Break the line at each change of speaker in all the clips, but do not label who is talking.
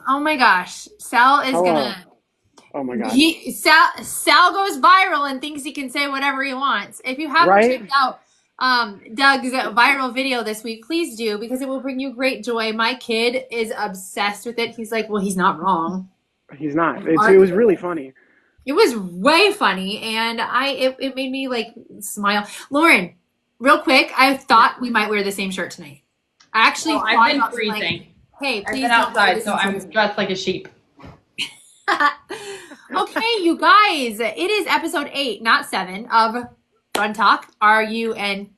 Oh my gosh. Sal is
Hello.
gonna
Oh my God.
Sal goes viral and thinks he can say whatever he wants. If you haven't
Right?
checked out Doug's viral video this week, please do because it will bring you great joy. My kid is obsessed with it. He's like, well, he's not wrong.
He's not. It was really funny.
It was way funny and it made me like smile. Lauren, real quick, I thought we might wear the same shirt tonight. I actually
Oh,
thought
I've been
about
freezing.
hey,
I've
please
been
don't wear
outside,
the
so
same
I'm
shirt.
dressed like a sheep.
Okay, you guys, it is episode 8, not 7, of Run Talk, RUNTALK.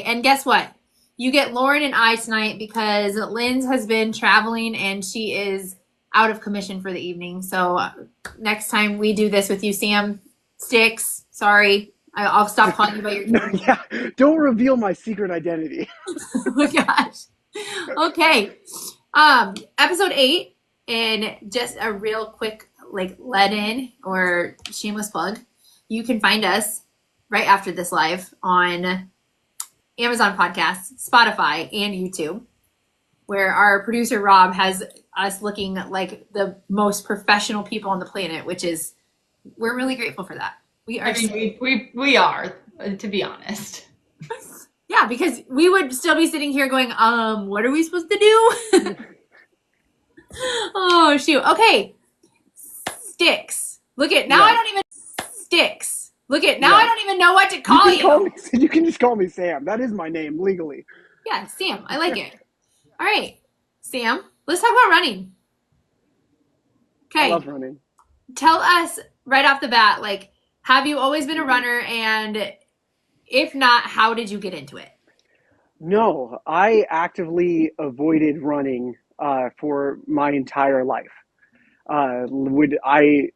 And guess what? You get Lauren and I tonight because Linz has been traveling and she is out of commission for the evening. So next time we do this with you, Sam Sticks, sorry, I'll stop calling you by your
No, yeah. Don't reveal my secret identity.
Oh my gosh. Okay. Episode 8, and just a real quick like let in or shameless plug. You can find us right after this live on Amazon Podcasts, Spotify, and YouTube, where our producer Rob has us looking like the most professional people on the planet, which is we're really grateful for that. We are
I mean, we are, to be honest.
yeah, because we would still be sitting here going, what are we supposed to do? Oh shoot. Okay. Sticks. Look at now.
Yeah.
I don't even sticks. Look at now.
Yeah.
I don't even know what to call you.
You can just call me Sam. That is my name legally.
Yeah, Sam. I like it. All right, Sam. Let's talk about running.
I
Okay.
love running.
Tell us right off the bat, like, have you always been a runner? And if not, how did you get into it?
No, I actively avoided running for my entire life. Would I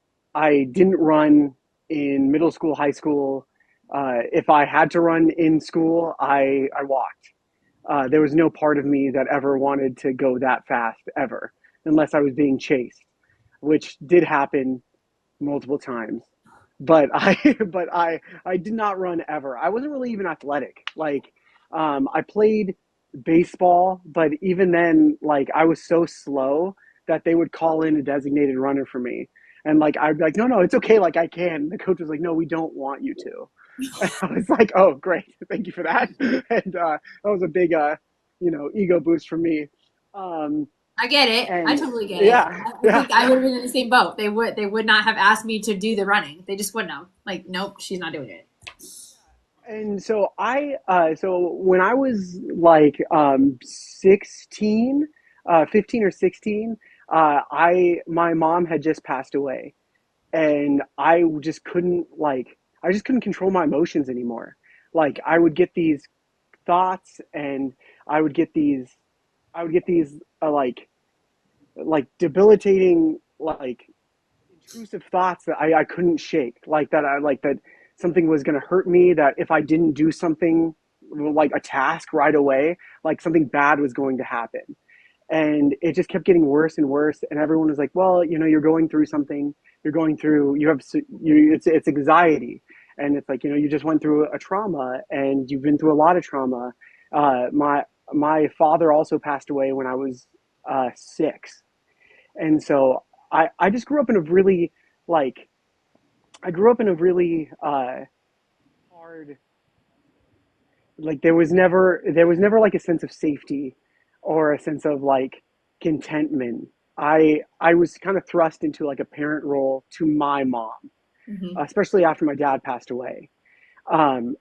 didn't run in middle school, high school. If I had to run in school, I walked. There was no part of me that ever wanted to go that fast ever, unless I was being chased, which did happen multiple times. But I did not run ever. I wasn't really even athletic. Like, I played baseball, but even then, like, I was so slow that they would call in a designated runner for me. And like, I'd be like, no, no, it's okay. Like, I can. The coach was like, no, we don't want you to. And I was like, oh, great. Thank you for that. And that was a big, ego boost for me.
I get it. I
And
totally get it.
yeah,
I
yeah.
think I would have been in the same boat. They would not have asked me to do the running. They just wouldn't have. Like, nope, she's not doing it.
And so so when I was like 16, 15 or 16, my mom had just passed away, and I just couldn't control my emotions anymore. Like, I would get these thoughts, and I would get these, I would get these debilitating, like, intrusive thoughts that I couldn't shake, like that something was going to hurt me, that if I didn't do something, like a task right away, like something bad was going to happen. And it just kept getting worse and worse, and everyone was like, well, you're going through something, it's anxiety. And it's like, you just went through a trauma, and you've been through a lot of trauma. My father also passed away when I was 6. And so I just grew up in a really, like, hard, like, there was never like a sense of safety or a sense of like contentment. I was kind of thrust into like a parent role to my mom,
Mm-hmm.
especially after my dad passed away. And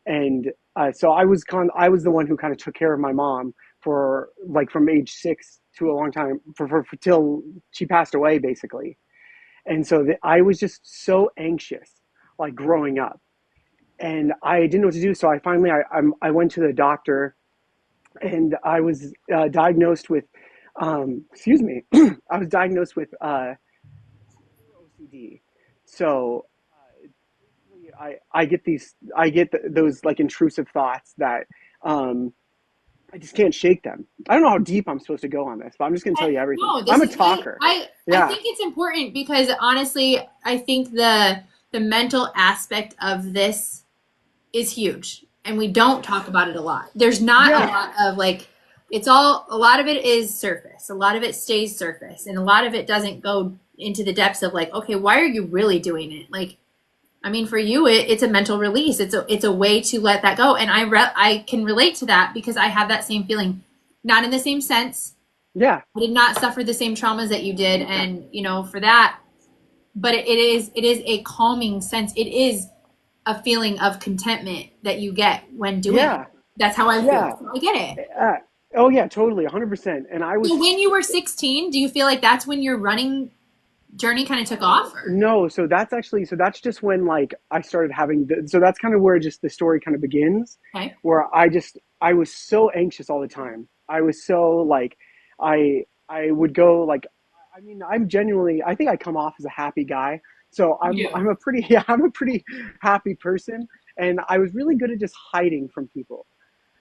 so I was the one who kind of took care of my mom for, like, from age 6 to a long time, for till she passed away, basically. And so I was just so anxious, like, growing up, and I didn't know what to do. So I went to the doctor, and I was diagnosed with, excuse me, I was diagnosed with OCD. So I get those, like, intrusive thoughts that, um, I just can't shake them. I don't know how deep I'm supposed to go on this, but I'm just going to tell you everything.
No, this
I'm a
is great.
talker.
I
Yeah.
think it's important because honestly, I think the mental aspect of this is huge, and we don't talk about it a lot. There's not a
Yeah.
lot of like it's all, a lot of it is surface, a lot of it stays surface, and a lot of it doesn't go into the depths of like, okay, why are you really doing it? Like, I mean, for you, it's a mental release. It's a way to let that go, and I can relate to that because I have that same feeling, not in the same sense.
Yeah,
I did not suffer the same traumas that you did, and for that, but it is a calming sense. It is a feeling of contentment that you get when doing it.
yeah,
That's how I feel.
yeah.
So I get it.
Uh, oh yeah, totally, 100%. And I
So
was
when you were 16, do you feel like that's when your running journey kind of took off? Or?
no, so that's just when like I started having so that's kind of where just the story kind of begins,
Okay.
where I was so anxious all the time. I was so like I would go like I mean I'm genuinely I think I come off as a happy guy. So
You
I'm a pretty yeah, I'm a pretty happy person, and I was really good at just hiding from people.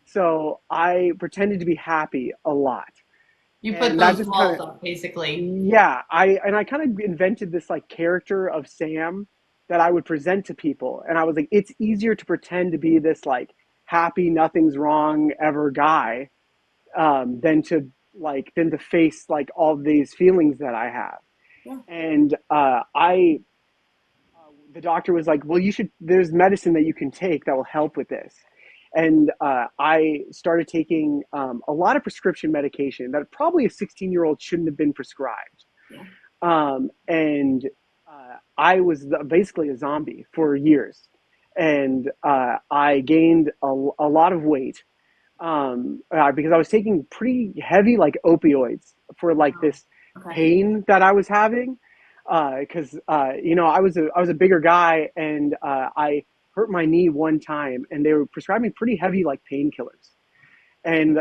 So I pretended to be happy a lot.
you put
And that
those
just kind
walls
of
up basically.
yeah, I kind of invented this like character of Sam that I would present to people, and I was like, it's easier to pretend to be this like happy, nothing's wrong ever guy, than to face like all these feelings that I have.
Yeah.
And the doctor was like, well, you should. There's medicine that you can take that will help with this. And I started taking a lot of prescription medication that probably a 16-year-old shouldn't have been prescribed.
Yeah.
And I was basically a zombie for years, and I gained a lot of weight because I was taking pretty heavy like opioids for like this
Okay.
pain that I was having. Because I was a bigger guy, and I hurt my knee one time, and they were prescribing pretty heavy like painkillers, and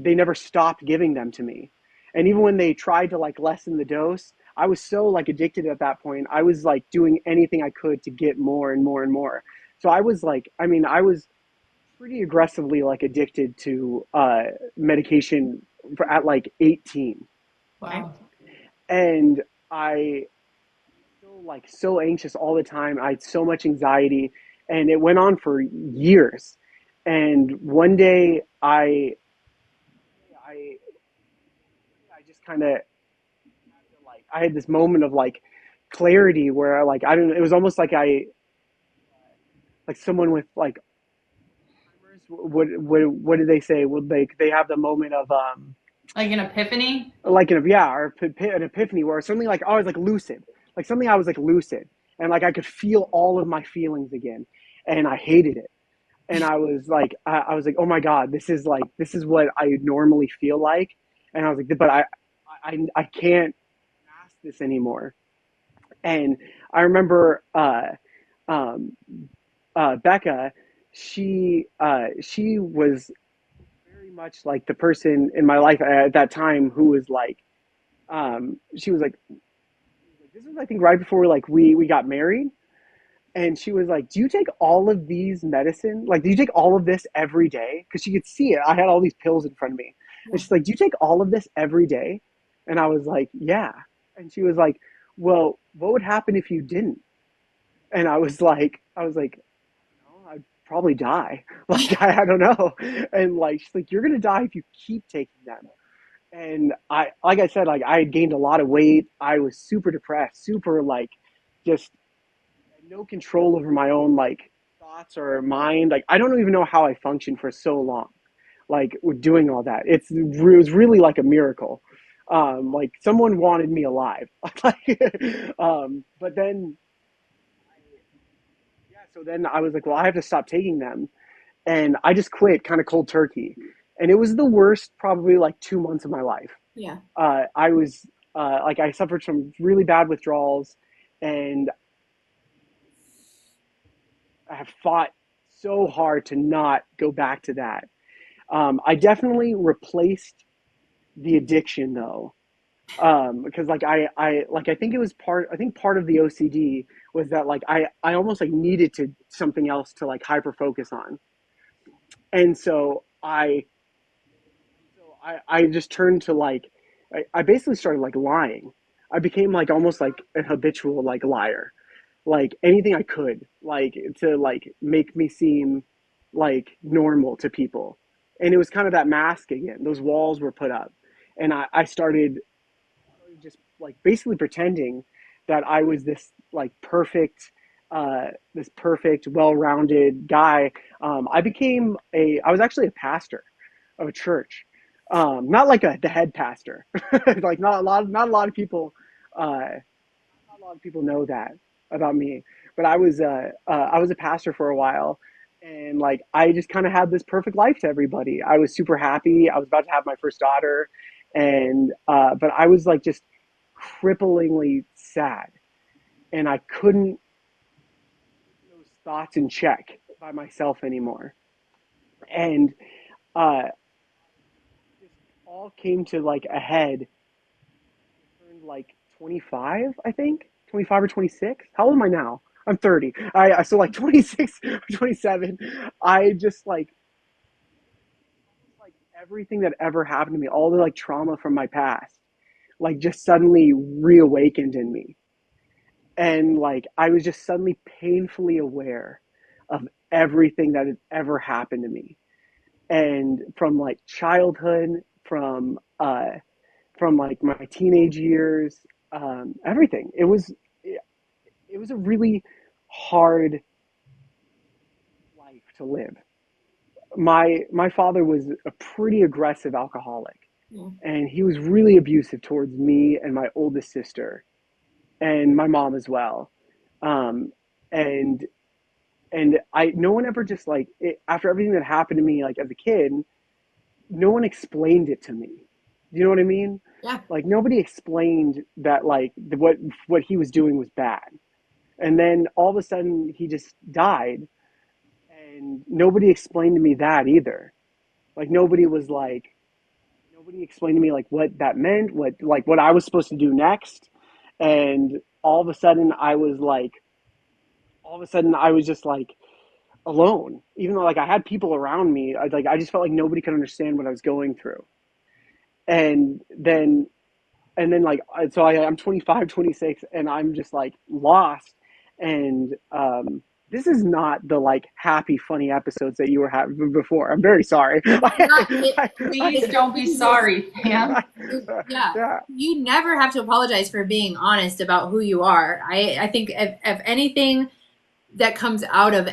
they never stopped giving them to me. And even when they tried to like lessen the dose, I was so like addicted at that point. I was like doing anything I could to get more and more and more. So I was like, I mean, I was pretty aggressively like addicted to medication at like 18.
Okay.
Wow.
And I so anxious all the time. I had so much anxiety, and it went on for years. And one day I I just kind of like I had this moment of like clarity where like I don't it was almost like I like someone with like what did they say? Would they have the moment of
Like an epiphany?
like an yeah or an epiphany where something like I was like lucid, like something I was like lucid, and like I could feel all of my feelings again, and I hated it. And I was like, oh my god, this is what I normally feel like. And I was like, but I can't mask this anymore. And I remember um, Becca, she was very much like the person in my life at that time who was like, she was like, this was I think right before we got married, and she was like, do you take all of these medicine? Like, do you take all of this every day? Because she could see it. I had all these pills in front of me, and
Yeah.
she's like, do you take all of this every day? And I was like, yeah. And she was like, well, what would happen if you didn't? And I was like, oh, I'd probably die. Like, I don't know. And like, she's like, you're gonna die if you keep taking them. And like I said, like I had gained a lot of weight. I was super depressed, super like, just no control over my own like thoughts or mind. Like, I don't even know how I functioned for so long. Like doing all that, it was really like a miracle. Like someone wanted me alive. But then yeah, so then I was like, well, I have to stop taking them, and I just quit kind of cold turkey, and it was the worst probably like 2 months of my life.
Yeah.
I was like I suffered from really bad withdrawals, and I have fought so hard to not go back to that. I definitely replaced the addiction though, because like I think it was part. I think part of the OCD was that like I almost like needed to something else to like hyper focus on, and I just turned to like I basically started like lying. I became like almost like an habitual like liar, like anything I could like to like make me seem like normal to people. And it was kind of that mask again. Those walls were put up. And I started just like basically pretending that I was this perfect, well-rounded guy. I was actually a pastor of a church, not like the head pastor. Like not a lot of people, not a lot of people know that about me. But I was a pastor for a while, and like I just kind of had this perfect life to everybody. I was super happy. I was about to have my first daughter, and but I was like just cripplingly sad, and I couldn't get those thoughts in check by myself anymore. And uh, just all came to like a head. I turned like 25, I think 25 or 26. How old am I now? I'm 30. I so like 26 or 27. I just like everything that ever happened to me, all the like trauma from my past, like just suddenly reawakened in me. And like I was just suddenly painfully aware of everything that had ever happened to me, and from like childhood, from like my teenage years, everything. It was a really hard life to live. My father was a pretty aggressive alcoholic,
Yeah.
and he was really abusive towards me and my oldest sister and my mom as well. Um, and I no one ever just like after everything that happened to me like as a kid, no one explained it to me. Do you know what I mean?
Yeah.
Like nobody explained that like what he was doing was bad. And then all of a sudden he just died, and nobody explained to me that either. Like nobody explained to me like what that meant, what I was supposed to do next. And all of a sudden I was just like alone, even though like I had people around me. I just felt like nobody could understand what I was going through. And then like I'm 25, 26, and I'm just like lost. And this is not the like happy funny episodes that you were having before. I'm very sorry.
It's not it.
Please
It's
don't be sorry, Sam.
yeah.
Yeah,
You never have to apologize for being honest about who you are. I think if anything that comes out of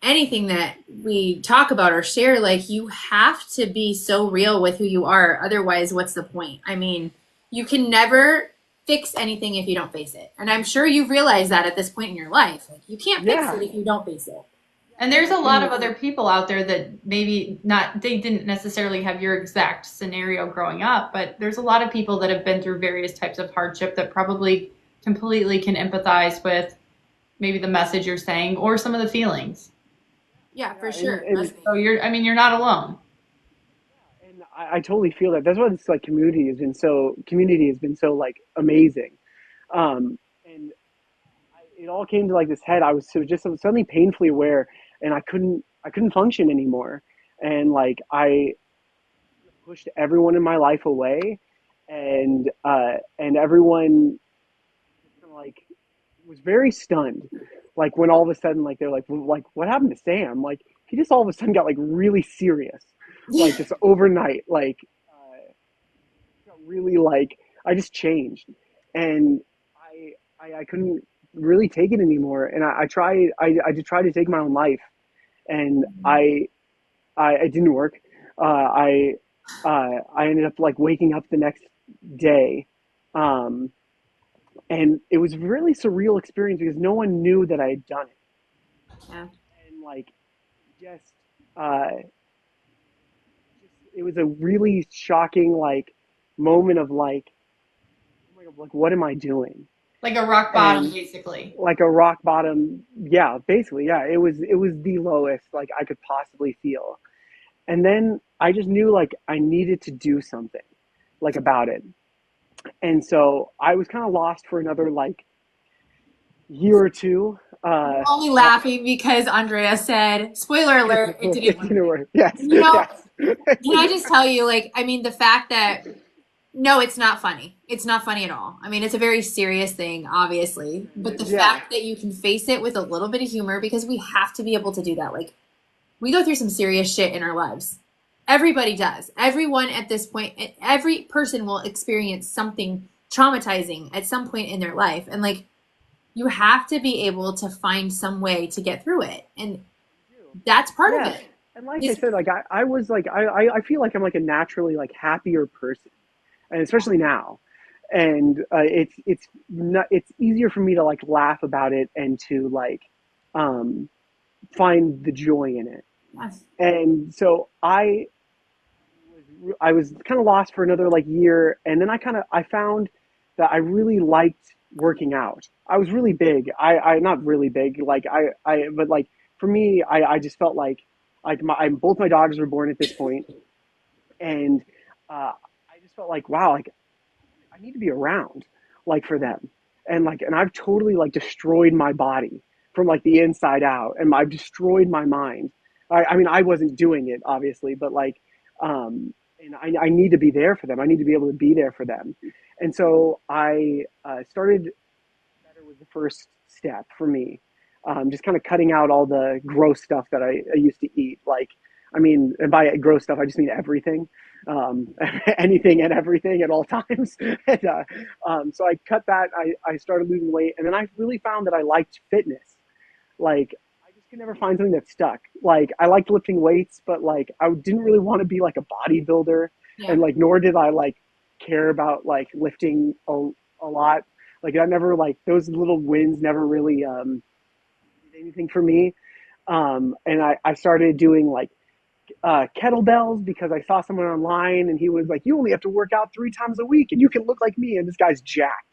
anything that we talk about or share, like you have to be so real with who you are. Otherwise, what's the point? I mean, you can never fix anything if you don't face it. And I'm sure you've realized that at this point in your life. Like you can't fix
yeah,
it if you don't face it.
And there's a lot of
and
other people out there that maybe not, they didn't necessarily have your exact scenario growing up, but there's a lot of people that have been through various types of hardship that probably completely can empathize with maybe the message you're saying or some of the feelings.
Yeah, for
yeah,
sure. Trust me.
So I mean, you're not alone.
I totally feel that. That's why this like community has been so like amazing. And it all came to like this head. I was so just suddenly painfully aware, and I couldn't function anymore. And like I pushed everyone in my life away, and everyone kind of like was very stunned. Like when all of a sudden, like they're like, what happened to Sam? Like he just all of a sudden got like really serious, like just overnight. Like got really like I just changed, and I couldn't really take it anymore. And I did try to take my own life, and it didn't work. I ended up like waking up the next day, um, and it was a really surreal experience because no one knew that I had done it.
Yeah.
And like just uh, it was a really shocking like moment of like, oh my God, like what am I doing?
Like a rock bottom,
And
basically.
like a rock bottom, yeah, basically, yeah. It was the lowest like I could possibly feel. And then I just knew like I needed to do something like about it. And so I was kind of lost for another like year or two.
I'm only laughing because Andrea said, spoiler alert, it didn't work.
Yes,
You know,
yes.
can I just tell you, like, I mean, the fact that no, it's not funny. It's not funny at all. I mean, it's a very serious thing, obviously. But the
Yeah,
fact that you can face it with a little bit of humor, because we have to be able to do that. Like, we go through some serious shit in our lives. Everybody does. Everyone at this point, every person will experience something traumatizing at some point in their life. And like, you have to be able to find some way to get through it. And that's part of
Yeah.
it.
And like I
It's,
said, like I was like I feel like I'm like a naturally like happier person, and especially now. And it's not, it's easier for me to like laugh about it and to like um, find the joy in it.
yes.
And so I was kind of lost for another like year, and then I found that I really liked working out. I was really big. I not really big, like but like for me, I just felt like both my daughters were born at this point, and I just felt like wow, like I need to be around like for them, and I've totally like destroyed my body from like the inside out, and I've destroyed my mind. I mean, I wasn't doing it obviously, but like, and I need to be there for them. I need to be able to be there for them, and so I started. Better was the first step for me. Just kind of cutting out all the gross stuff that I used to eat. Like, I mean, and by gross stuff, I just mean everything, anything and everything at all times. And, so I cut that. I started losing weight, and then I really found that I liked fitness. Like, I just could never find something that stuck. Like, I liked lifting weights, but like, I didn't really want to be like a bodybuilder,
Yeah.
and like, nor did I like care about like lifting a lot. Like, I never like those little wins never really did anything for me. And I started doing like kettlebells because I saw someone online and he was like, "You only have to work out 3 times a week and you can look like me." And this guy's jacked.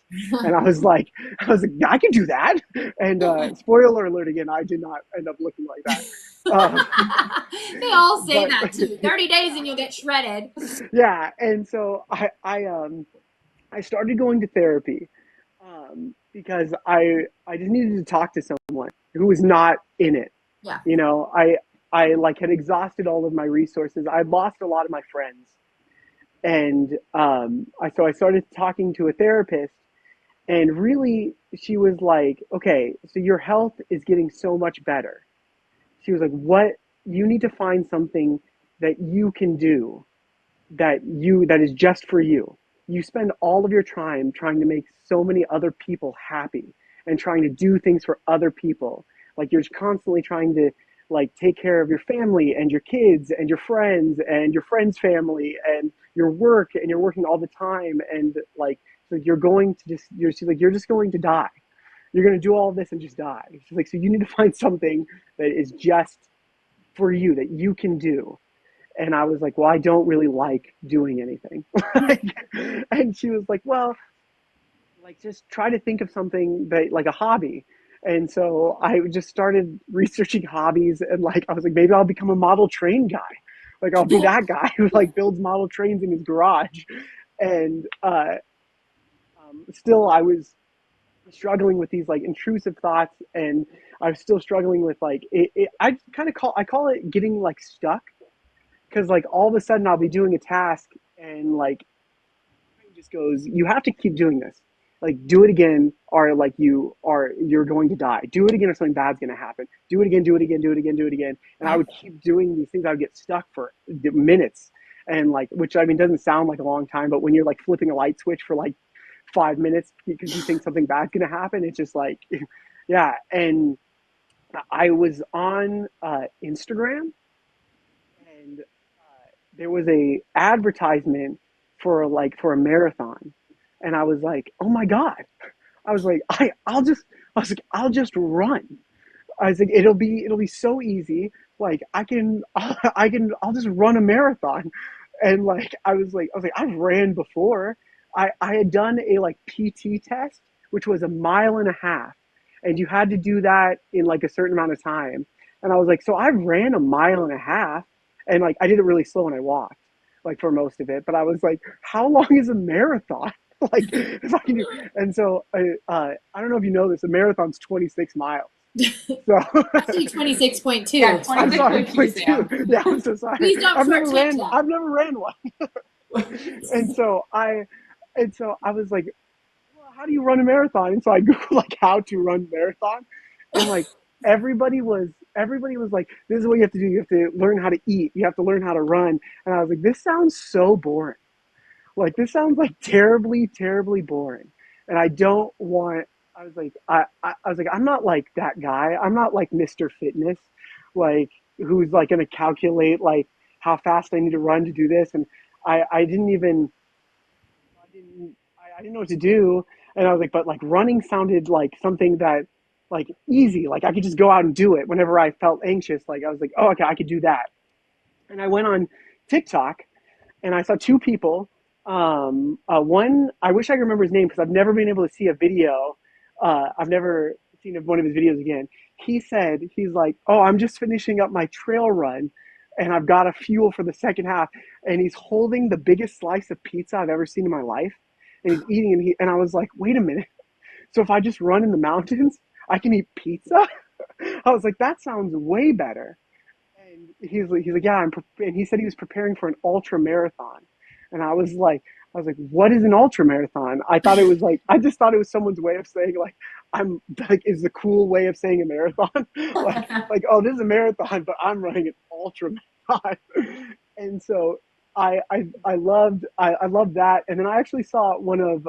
And I was like, I can do that. And spoiler alert again, I did not end up looking like that.
They all say
But
that too. 30 days and you'll get shredded.
yeah, and so I started going to therapy because I just needed to talk to someone who was not in it.
Yeah.
You know, I like had exhausted all of my resources. I lost a lot of my friends, and I started talking to a therapist, and really she was like, "Okay, so your health is getting so much better." She was like, "What you need to find something that you can do that is just for you. You spend all of your time trying to make so many other people happy and trying to do things for other people. Like you're constantly trying to like take care of your family and your kids and your friends' family and your work and you're working all the time and like so you're going to just you're just going to die. You're going to do all of this and just die. She's like so you need to find something that is just for you that you can do and I was like, well, I don't really like doing anything. And she was like, well, like just try to think of something that like a hobby. And so I just started researching hobbies and like I was like, maybe I'll become a model train guy. Like I'll be that guy who like builds model trains in his garage. And still I was struggling with these like intrusive thoughts and I was still struggling with like I kind of I call it getting like stuck because like all of a sudden I'll be doing a task and like it just goes, you have to keep doing this. Like do it again, or like you're going to die. Do it again, or something bad's gonna happen. Do it again, do it again, do it again, do it again. And I
Yeah.
would keep doing these things. I would get stuck for minutes, and like, which I mean doesn't sound like a long time, but when you're like flipping a light switch for like 5 minutes because you think something bad's gonna happen, it's just like, yeah. And I was on Instagram and there was a advertisement for a marathon and I was like oh my god I was like I'll just run. I was like it'll be so easy like I'll just run a marathon and like I was like I've ran before. I had done a like PT test which was a mile and a half and you had to do that in like a certain amount of time and I was like so I ran a mile and a half and like I did it really slow when I walked like for most of it but I was like how long is a marathon like if I can do and so I don't know if you know this a marathon's 26 miles so
Actually, 26.2.
Yeah,
I'm sorry
26.2,
point two
Sam.
yeah I'm so sorry
Please don't shortchange that.
I've never ran one and so I was like well, how do you run a marathon and so I googled like how to run a marathon and like everybody was like, this is what you have to do. You have to learn how to eat. You have to learn how to run. And I was like, this sounds so boring. Like this sounds like terribly, terribly boring. And I don't want. I was like, I'm not like that guy. I'm not like Mr. Fitness, like who's like going to calculate like how fast I need to run to do this. And I didn't even I didn't know what to do. And I was like, but like running sounded like something that like easy. Like I could just go out and do it whenever I felt anxious. Like I was like, oh, okay, I could do that. And I went on TikTok and I saw two people. One, I wish I could remember his name because I've never been able to see a video. I've never seen one of his videos again. He said, he's like, oh, I'm just finishing up my trail run and I've got a fuel for the second half. And he's holding the biggest slice of pizza I've ever seen in my life. And he's eating it. And I was like, wait a minute. So if I just run in the mountains, I can eat pizza? I was like, that sounds way better. And he's like, yeah, and he said he was preparing for an ultra marathon. And I was like, what is an ultra marathon? I just thought it was someone's way of saying like, I'm like, is the cool way of saying a marathon. Oh, this is a marathon, but I'm running an ultra marathon. And so I loved that. And then I actually saw one of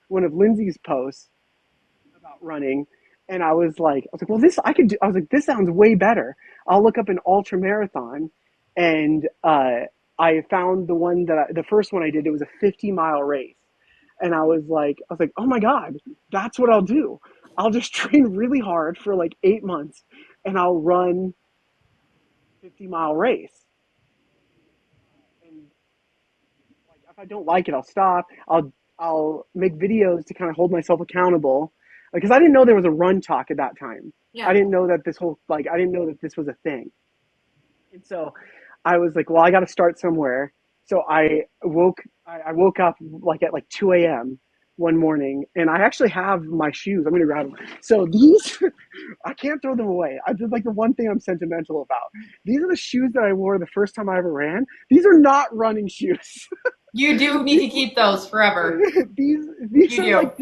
Lindsay's posts about running, and I was like, well, this I could do. I was like, this sounds way better. I'll look up an ultra marathon, and I found the first one I did. It was a 50-mile race, and I was like, oh my god, that's what I'll do. I'll just train really hard for like 8 months, and I'll run 50-mile race. And like, if I don't like it, I'll stop. I'll make videos to kind of hold myself accountable because I didn't know there was a run talk at that time. I
Yeah.
didn't know that I didn't know that this was a thing. And so I was like, well, I got to start somewhere. So I woke up like at like 2 a.m. one morning, and I actually have my shoes. I'm gonna grab them. So these, I can't throw them away. I just like the one thing I'm sentimental about. These are the shoes that I wore the first time I ever ran. These are not running shoes.
You do need to keep those forever.
These
You
are
do.
like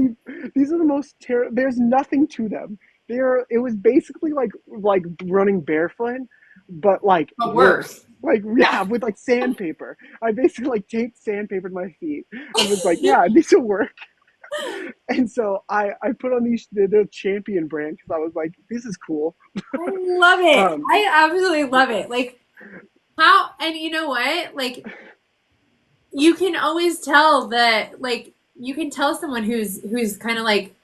these are the most terrible. There's nothing to them. It was basically like running barefoot, but like
But
worse.
worse.
Like yeah,
Yeah.
with like sandpaper. I basically like taped sandpaper to my feet and was like, yeah, these will work. And so I put on they're Champion brand because I was like, this is cool.
I love it.
Um,
I absolutely love it. Like how, and you know what? Like you can always tell that, like you can tell someone who's kind of like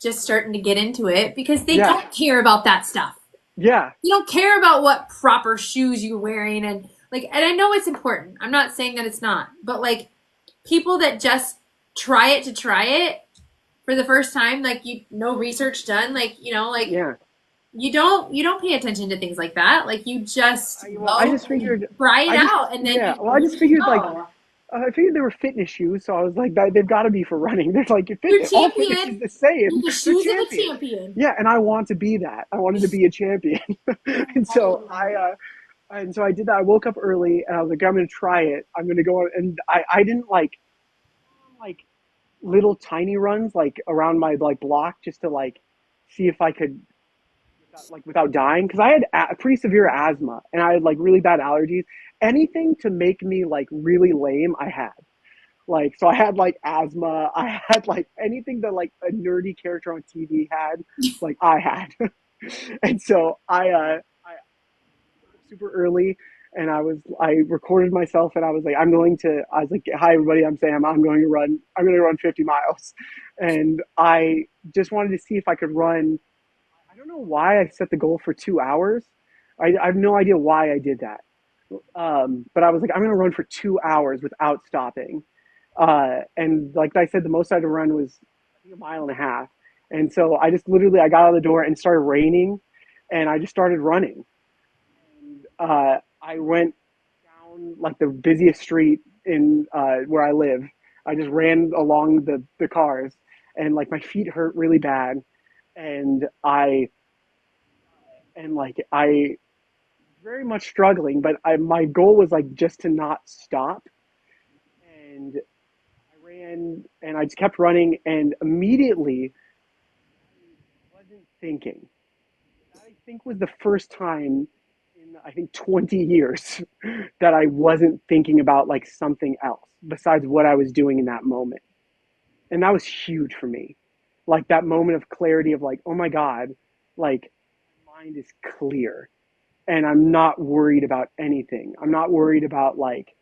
just starting to get into it because they
yeah,
don't care about that stuff.
yeah,
You don't care about what proper shoes you're wearing and like, and I know it's important. I'm not saying that it's not, but like people that just try it to try it for the first time, like you no research done, like like
yeah.
you don't pay attention to things like that. Like you just
I
go
just figured,
try it
I just
out and then
yeah.
you
Well, I just figured like
go.
I figured they were fitness shoes, so I was like, they've got to be for running. They're like,
You're
all fitness is
champion.
the same.
You're the
They're
shoes of a
champion.
champion.
Yeah, and I want to be that. I wanted to be a champion, and so I did that. I woke up early, and I was like, I'm going to try it. I'm going to go on, and I didn't like little tiny runs like around my like block just to like see if I could without dying because I had pretty severe asthma and I had like really bad allergies. Anything to make me like really lame, I had. Like, so I had like asthma. I had like anything that like a nerdy character on TV had, like I had. And so I super early and I recorded myself and I was like, hi everybody, I'm Sam. I'm going to run 50 miles. And I just wanted to see if I could run. I don't know why I set the goal for 2 hours. I have no idea why I did that. But I was like, I'm going to run for 2 hours without stopping. And like I said, the most I'd run was I think a mile and a half. And so I just literally I got out of the door and it started raining, and I just started running. And I went down like the busiest street in where I live. I just ran along the cars, and like my feet hurt really bad, and I very much struggling, but my goal was like just to not stop. And I ran and I just kept running, and immediately I wasn't thinking. think was the first time in I think 20 years that I wasn't thinking about like something else besides what I was doing in that moment. And that was huge for me. Like that moment of clarity of like, oh my God, like my mind is clear and I'm not worried about anything. I'm not worried about like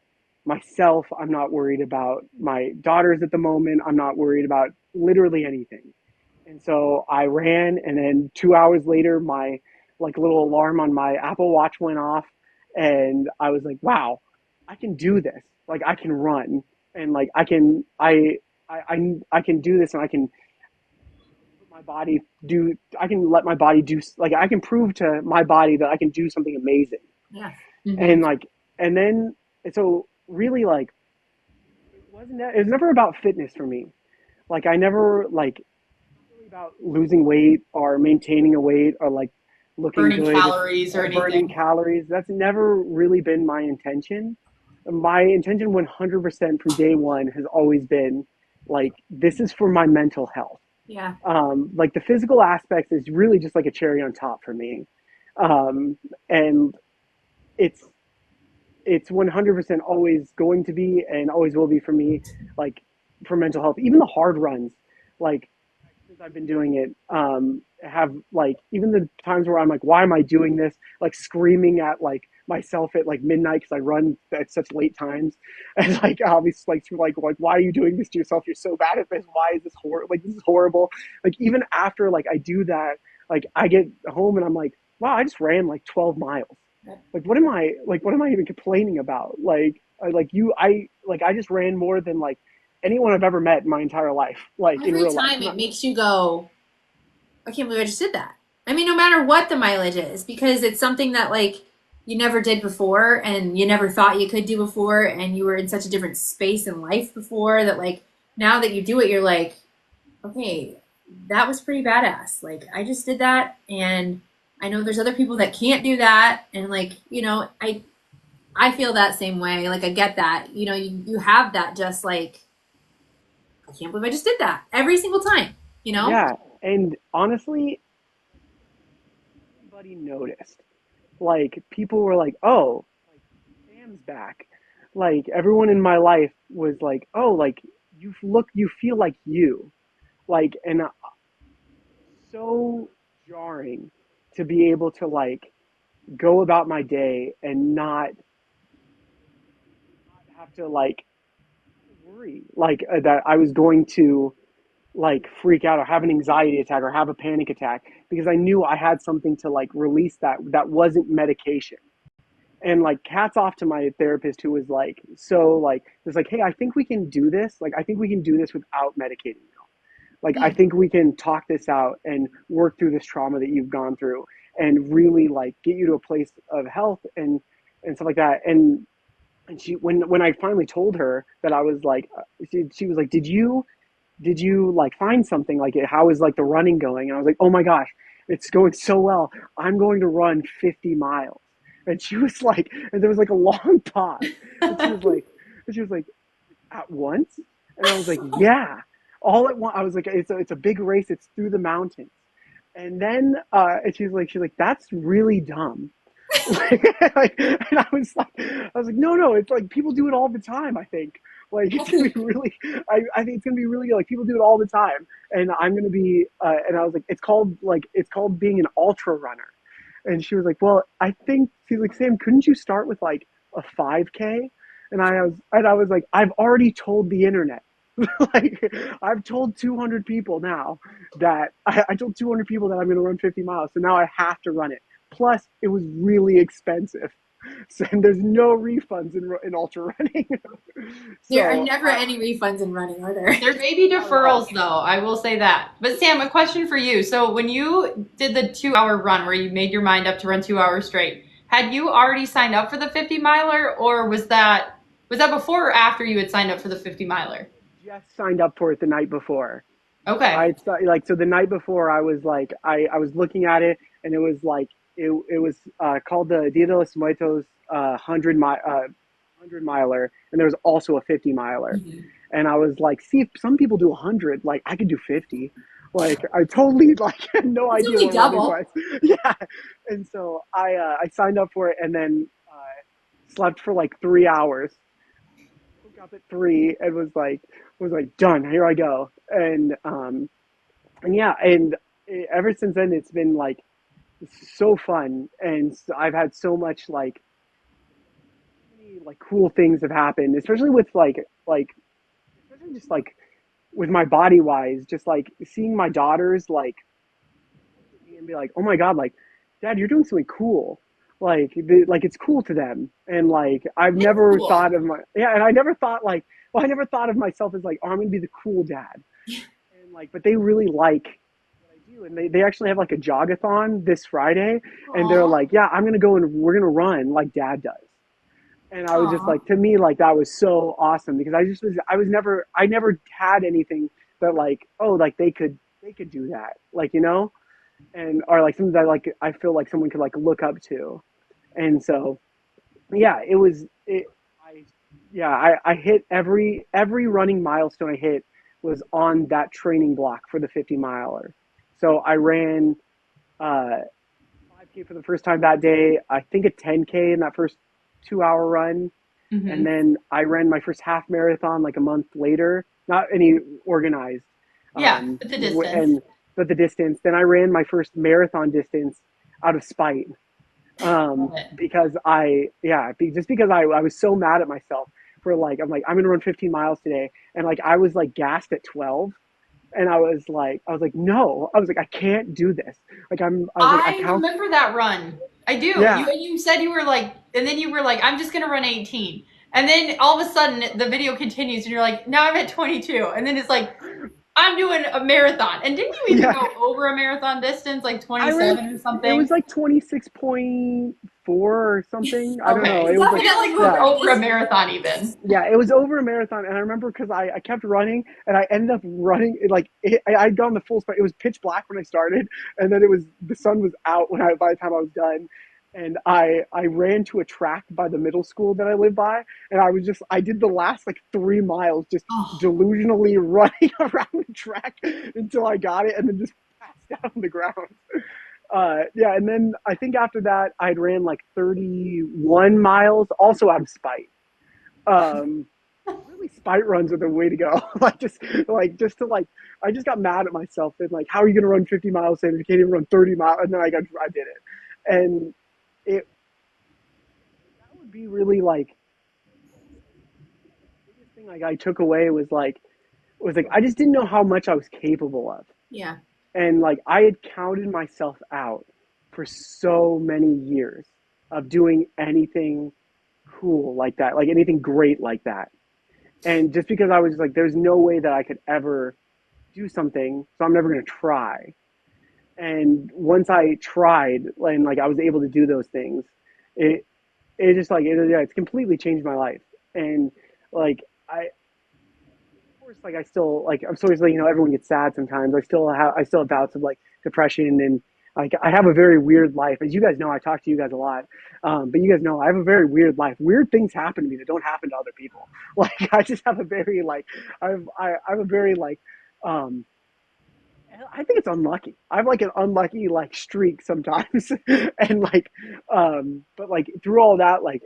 myself. I'm not worried about my daughters at the moment. I'm not worried about literally anything. And so I ran, and then 2 hours later, my like little alarm on my Apple Watch went off, and I was like, "Wow, I can do this! Like I can run, and like I can do this, and I can let my body do. I can let my body do like I can prove to my body that I can do something amazing."
Yeah.
Mm-hmm.
And like, and then so really like it was never about fitness for me. Like I never like really about losing weight or maintaining a weight or like looking
Burning
good
calories or
or burning
anything.
calories. That's never really been my intention. My intention 100% from day one has always been like, this is for my mental health.
Yeah.
Like the physical aspects is really just like a cherry on top for me. And it's, it's 100% always going to be and always will be for me, like for mental health, even the hard runs, like since I've been doing it, have like even the times where I'm like, why am I doing this? Like screaming at like myself at like midnight because I run at such late times, and like obviously like why are you doing this to yourself? You're so bad at this. Why is this horrible? Like this is horrible. Like even after like I do that, like I get home and I'm like, wow, I just ran like 12 miles. Like what am I even complaining about? I just ran more than like anyone I've ever met in my entire life, like in
Every
real life.
time it makes you go, I can't believe I just did that. I mean, no matter what the mileage is, because it's something that like you never did before and you never thought you could do before and you were in such a different space in life before that like now that you do it, you're like, okay, that was pretty badass. Like I just did that and I know there's other people that can't do that and like, I feel that same way. Like I get that. You have that just like I can't believe I just did that every single time, you know?
Yeah, and honestly, everybody noticed. Like people were like, "Oh, like Sam's back." Like everyone in my life was like, "Oh, like you feel like you." Like and so jarring to be able to like go about my day and not have to like worry like that I was going to like freak out or have an anxiety attack or have a panic attack because I knew I had something to like release that wasn't medication. And like hats off to my therapist who was like so like was like, hey, I think we can do this. Like I think we can do this without medicating you. Like I
Yeah.
think we can talk this out and work through this trauma that you've gone through and really like get you to a place of health and stuff like that. And she when I finally told her that I was like she was like, did you like find something like it? How is like the running going? And I was like, oh my gosh, it's going so well. I'm going to run 50 miles. And she was like, and there was like a long pause. And she was like, at once? And I was like, yeah, all at once. I was like, it's a big race. It's through the mountains. And then, and she's like, that's really dumb. And I was like, no, it's like people do it all the time. I think like it's gonna be really, I think it's gonna be really like people do it all the time, and I'm gonna be, and I was like, it's called being an ultra runner, and she was like, well, I think she's like, Sam, couldn't you start with like a 5K? And I was like, I've already told the internet. Like I've told 200 people now that I told 200 people that I'm going to run 50 miles. So now I have to run it. Plus, it was really expensive. So and there's no refunds in ultra running.
There are
So
never any refunds in running, are there?
There may be
not at all.
deferrals though, I will say that. But Sam, a question for you. So when you did the 2 hour run where you made your mind up to run 2 hours straight, had you already signed up for the 50 miler or was that before or after you had signed up for the 50 miler?
Just signed up for it the night before.
Okay.
Like so the night before I was like I was looking at it and it was like it was called the Dia de los Muertos 100 miler, and there was also a 50 miler.
Mhm.
And I was like, see, if some people do 100, like I could do 50. Like I totally like had no
It's
idea
only
what running
double.
was. Yeah, and so I signed up for it and then slept for like 3 hours. Woke up at 3 and was like done. Here I go. And yeah, and ever since then it's been like so fun, and I've had so much many like cool things have happened, especially with especially just like with my body wise, just like seeing my daughters like and be like, oh my god, like dad, you're doing something cool. Like it's cool to them, and like I've
It's
never
cool.
thought of my yeah, and I never thought like well, I never thought of myself as like oh I'm gonna be the cool dad, and like but they really like what I do, and they actually have like a jogathon this Friday, and they're
Aw.
like yeah I'm gonna go and we're gonna run like dad does, and I was just
Aw.
like to me like that was so awesome because I never had anything that like oh like they could do that like and or like something that like I feel like someone could like look up to, and so yeah, it was it. I yeah, I hit every running milestone I hit was on that training block for the 50 miler. So I ran 5K for the first time that day. I think a 10K in that first 2 hour run, and
Hmm.
then I ran my first half marathon like a month later. Not any organized,
Yeah, but the distance.
and but the distance. Then I ran my first marathon distance out of spite,
Love it.
because just because I was so mad at myself for like I'm like I'm gonna run 15 miles today, and like I was like gassed at 12, and I was like no, I was like I can't do this. I was like I
I
count.
remember that run. I do.
Yeah,
You said you were like, and then you were like, I'm just gonna run 18. And then all of a sudden the video continues and you're like, now I'm at 22. And then it's like, I'm doing a marathon. And didn't you even
yeah.
go over a marathon distance, like
I ran.
27 or
It
something?
was like 26.4 or something. I don't know.
Okay.
It
It's
was
I
like
felt
definitely
like you were
over
yeah.
a
over a
distance.
marathon even.
Yeah, it was over a marathon, and I remember because I kept running, and I ended up running I'd gone the full speed. It was pitch black when I started, and then the sun was out by the time I was done, and I ran to a track by the middle school that I live by, and I did the last like 3 miles just
Oh,
delusionally running around the track until I got it, and then just passed out on the ground. Yeah, and then I think after that I'd ran like 31 miles, also out of spite. Um, Really spite runs are the way to go. Just to like I just got mad at myself and like how are you gonna run 50 miles and you can't even run 30 miles, and then I did it. And it that would be really like the biggest thing like I took away was like I just didn't know how much I was capable of.
yeah.
And like I had counted myself out for so many years of doing anything cool like that, like anything great like that. And just because I was like, there's no way that I could ever do something, so I'm never going to try. And once I tried and like I was able to do those things, it it just like yeah, it's completely changed my life. And like of course, like I still like I'm always like everyone gets sad sometimes. I still have bouts of like depression, and like I have a very weird life. As you guys know, I talk to you guys a lot, but you guys know I have a very weird life. Weird things happen to me that don't happen to other people. Like I just have a very like I have a very like um I think it's unlucky. I have like an unlucky like streak sometimes, and like but like through all that like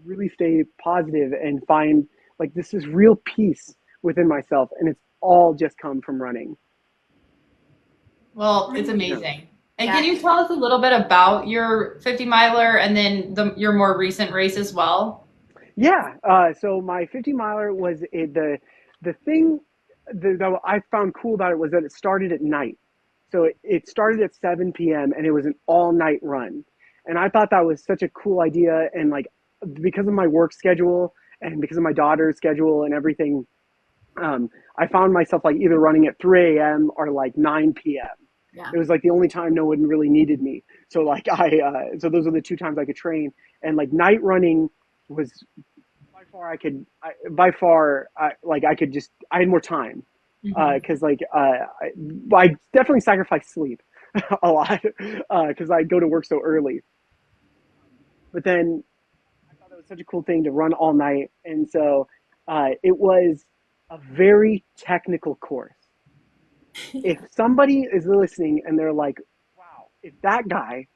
really stay positive and find like this is real peace within myself, and it's all just come from running.
Well, it's
Yeah,
amazing. And can
Yeah.
you tell us a little bit about your 50 miler and then your more recent race as well?
yeah. So my 50 miler was the thing that I found cool about it was that it started at night. So it started at 7 p.m. and it was an all night run, and I thought that was such a cool idea. And like because of my work schedule and because of my daughter's schedule and everything, I found myself like either running at 3 a.m. or like 9 p.m.
Yeah.
It was like the only time no one really needed me. So like so those are the two times I could train, and like night running was by far like I could just I had more time
Hmm.
because I definitely sacrificed sleep a lot because I go to work so early. But then I thought that was such a cool thing to run all night, and so it was a very technical course. If somebody is listening and they're like, wow, if that guy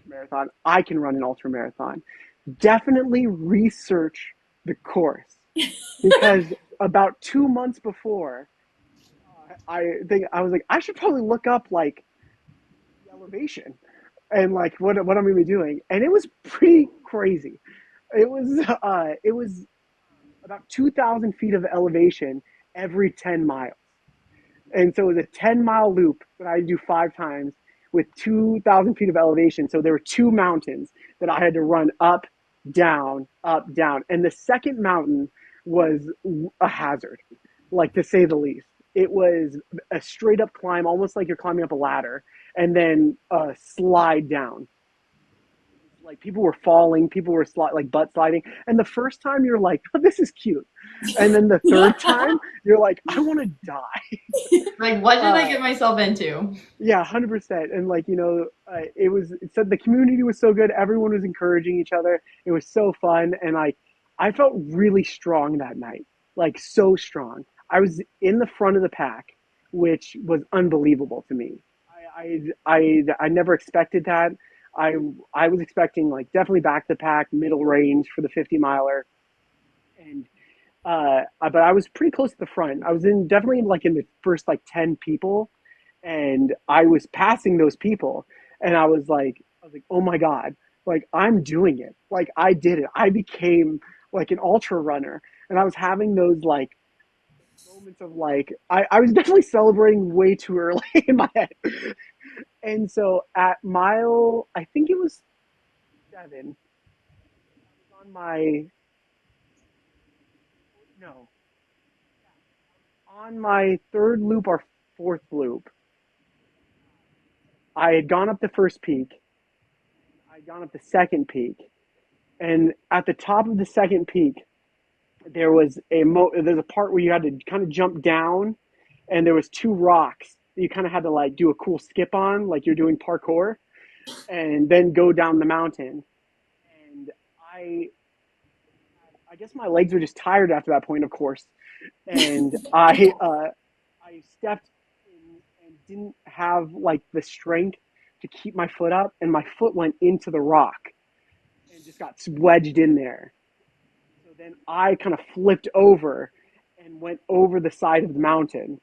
marathon, I can run an ultra marathon. Definitely research the course because about 2 months before, I think I was like, I should probably look up like the elevation and like what I'm gonna be doing, and it was pretty crazy. It was about 2,000 feet of elevation every 10 miles. And so it was a 10-mile loop that I had to do 5 times with 2,000 feet of elevation. So there were two mountains that I had to run up, down, up, down. And the second mountain was a hazard, like to say the least. It was a straight up climb, almost like you're climbing up a ladder, and then a slide down. Like people were falling, people were like butt sliding. And the first time you're like, oh, this is cute. And then the third time you're like, I want to die.
Like, what did I
Uh,
get myself into?
Yeah, 100%. And like, it said the community was so good. Everyone was encouraging each other. It was so fun. And like, I felt really strong that night, like so strong. I was in the front of the pack, which was unbelievable to me. I never expected that. I, I was expecting like definitely back the pack, middle range for the 50 miler. And but I was pretty close to the front. I was in definitely like in the first like 10 people, and I was passing those people, and I was like, oh my god, like I'm doing it, like I did it. I became like an ultra runner, and I was having those like moments of like I was definitely celebrating way too early in my head. And so at mile, I think it was 7, I was on my no on my third loop or fourth loop. I had gone up the first peak. I had gone up the second peak, and at the top of the second peak, there's a part where you had to kind of jump down, and there was two rocks that you kind of had to like do a cool skip on, like you're doing parkour, and then go down the mountain. And I I guess my legs were just tired after that point, of course, and I stepped in and didn't have like the strength to keep my foot up, and my foot went into the rock and just got wedged in there. So then I kind of flipped over and went over the side of the mountain,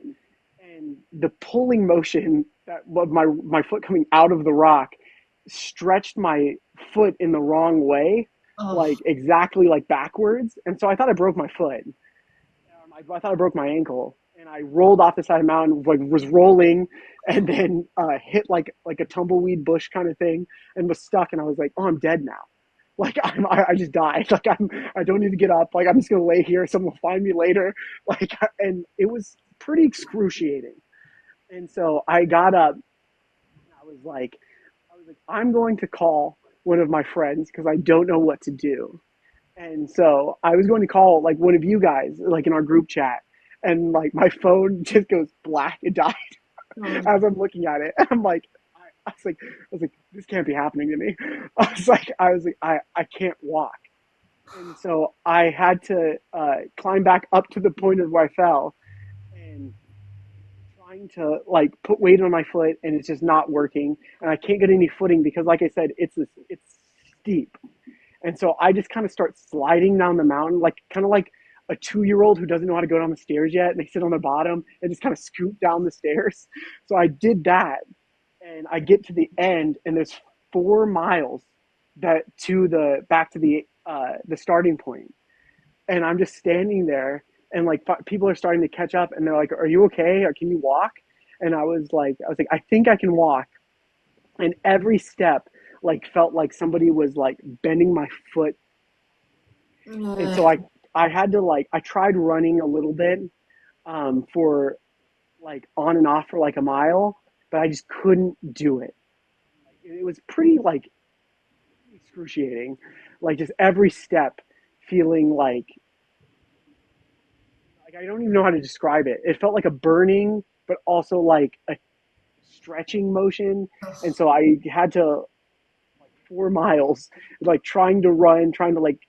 and the pulling motion that of my foot coming out of the rock stretched my foot in the wrong way,
Oh,
like exactly like backwards, and so I thought I broke my foot. I thought I broke my ankle, and I rolled off the side of the mountain, like was rolling, and then hit like a tumbleweed bush kind of thing, and was stuck. And I was like, oh, I'm dead now. Like I just died. Like I don't need to get up. Like I'm just gonna lay here. Someone will find me later. Like, and it was pretty excruciating. And so I got up. And I was like, I'm going to call one of my friends because I don't know what to do. And so I was going to call like one of you guys, like in our group chat, and like my phone just goes black. It died
oh.
as I'm looking at it. I'm like, I was like, this can't be happening to me. I can't walk. And so I had to climb back up to the point of where I fell, and trying to like put weight on my foot, and it's just not working, and I can't get any footing because, like I said, it's steep. And so I just kind of start sliding down the mountain, like kind of like a 2-year old who doesn't know how to go down the stairs yet. And they sit on the bottom and just kind of scoot down the stairs. So I did that, and I get to the end, and there's 4 miles that to the back to the starting point, and I'm just standing there, and like people are starting to catch up, and they're like, "Are you okay? Or can you walk?" And I was like, I think I can walk, and every step like felt like somebody was like bending my foot. And so I had to like I tried running a little bit for like on and off for like a mile, but I just couldn't do it. It was pretty like excruciating, like just every step feeling like I don't even know how to describe it. It felt like a burning but also like a stretching motion. And so I had to 4 miles, like trying to run, trying to like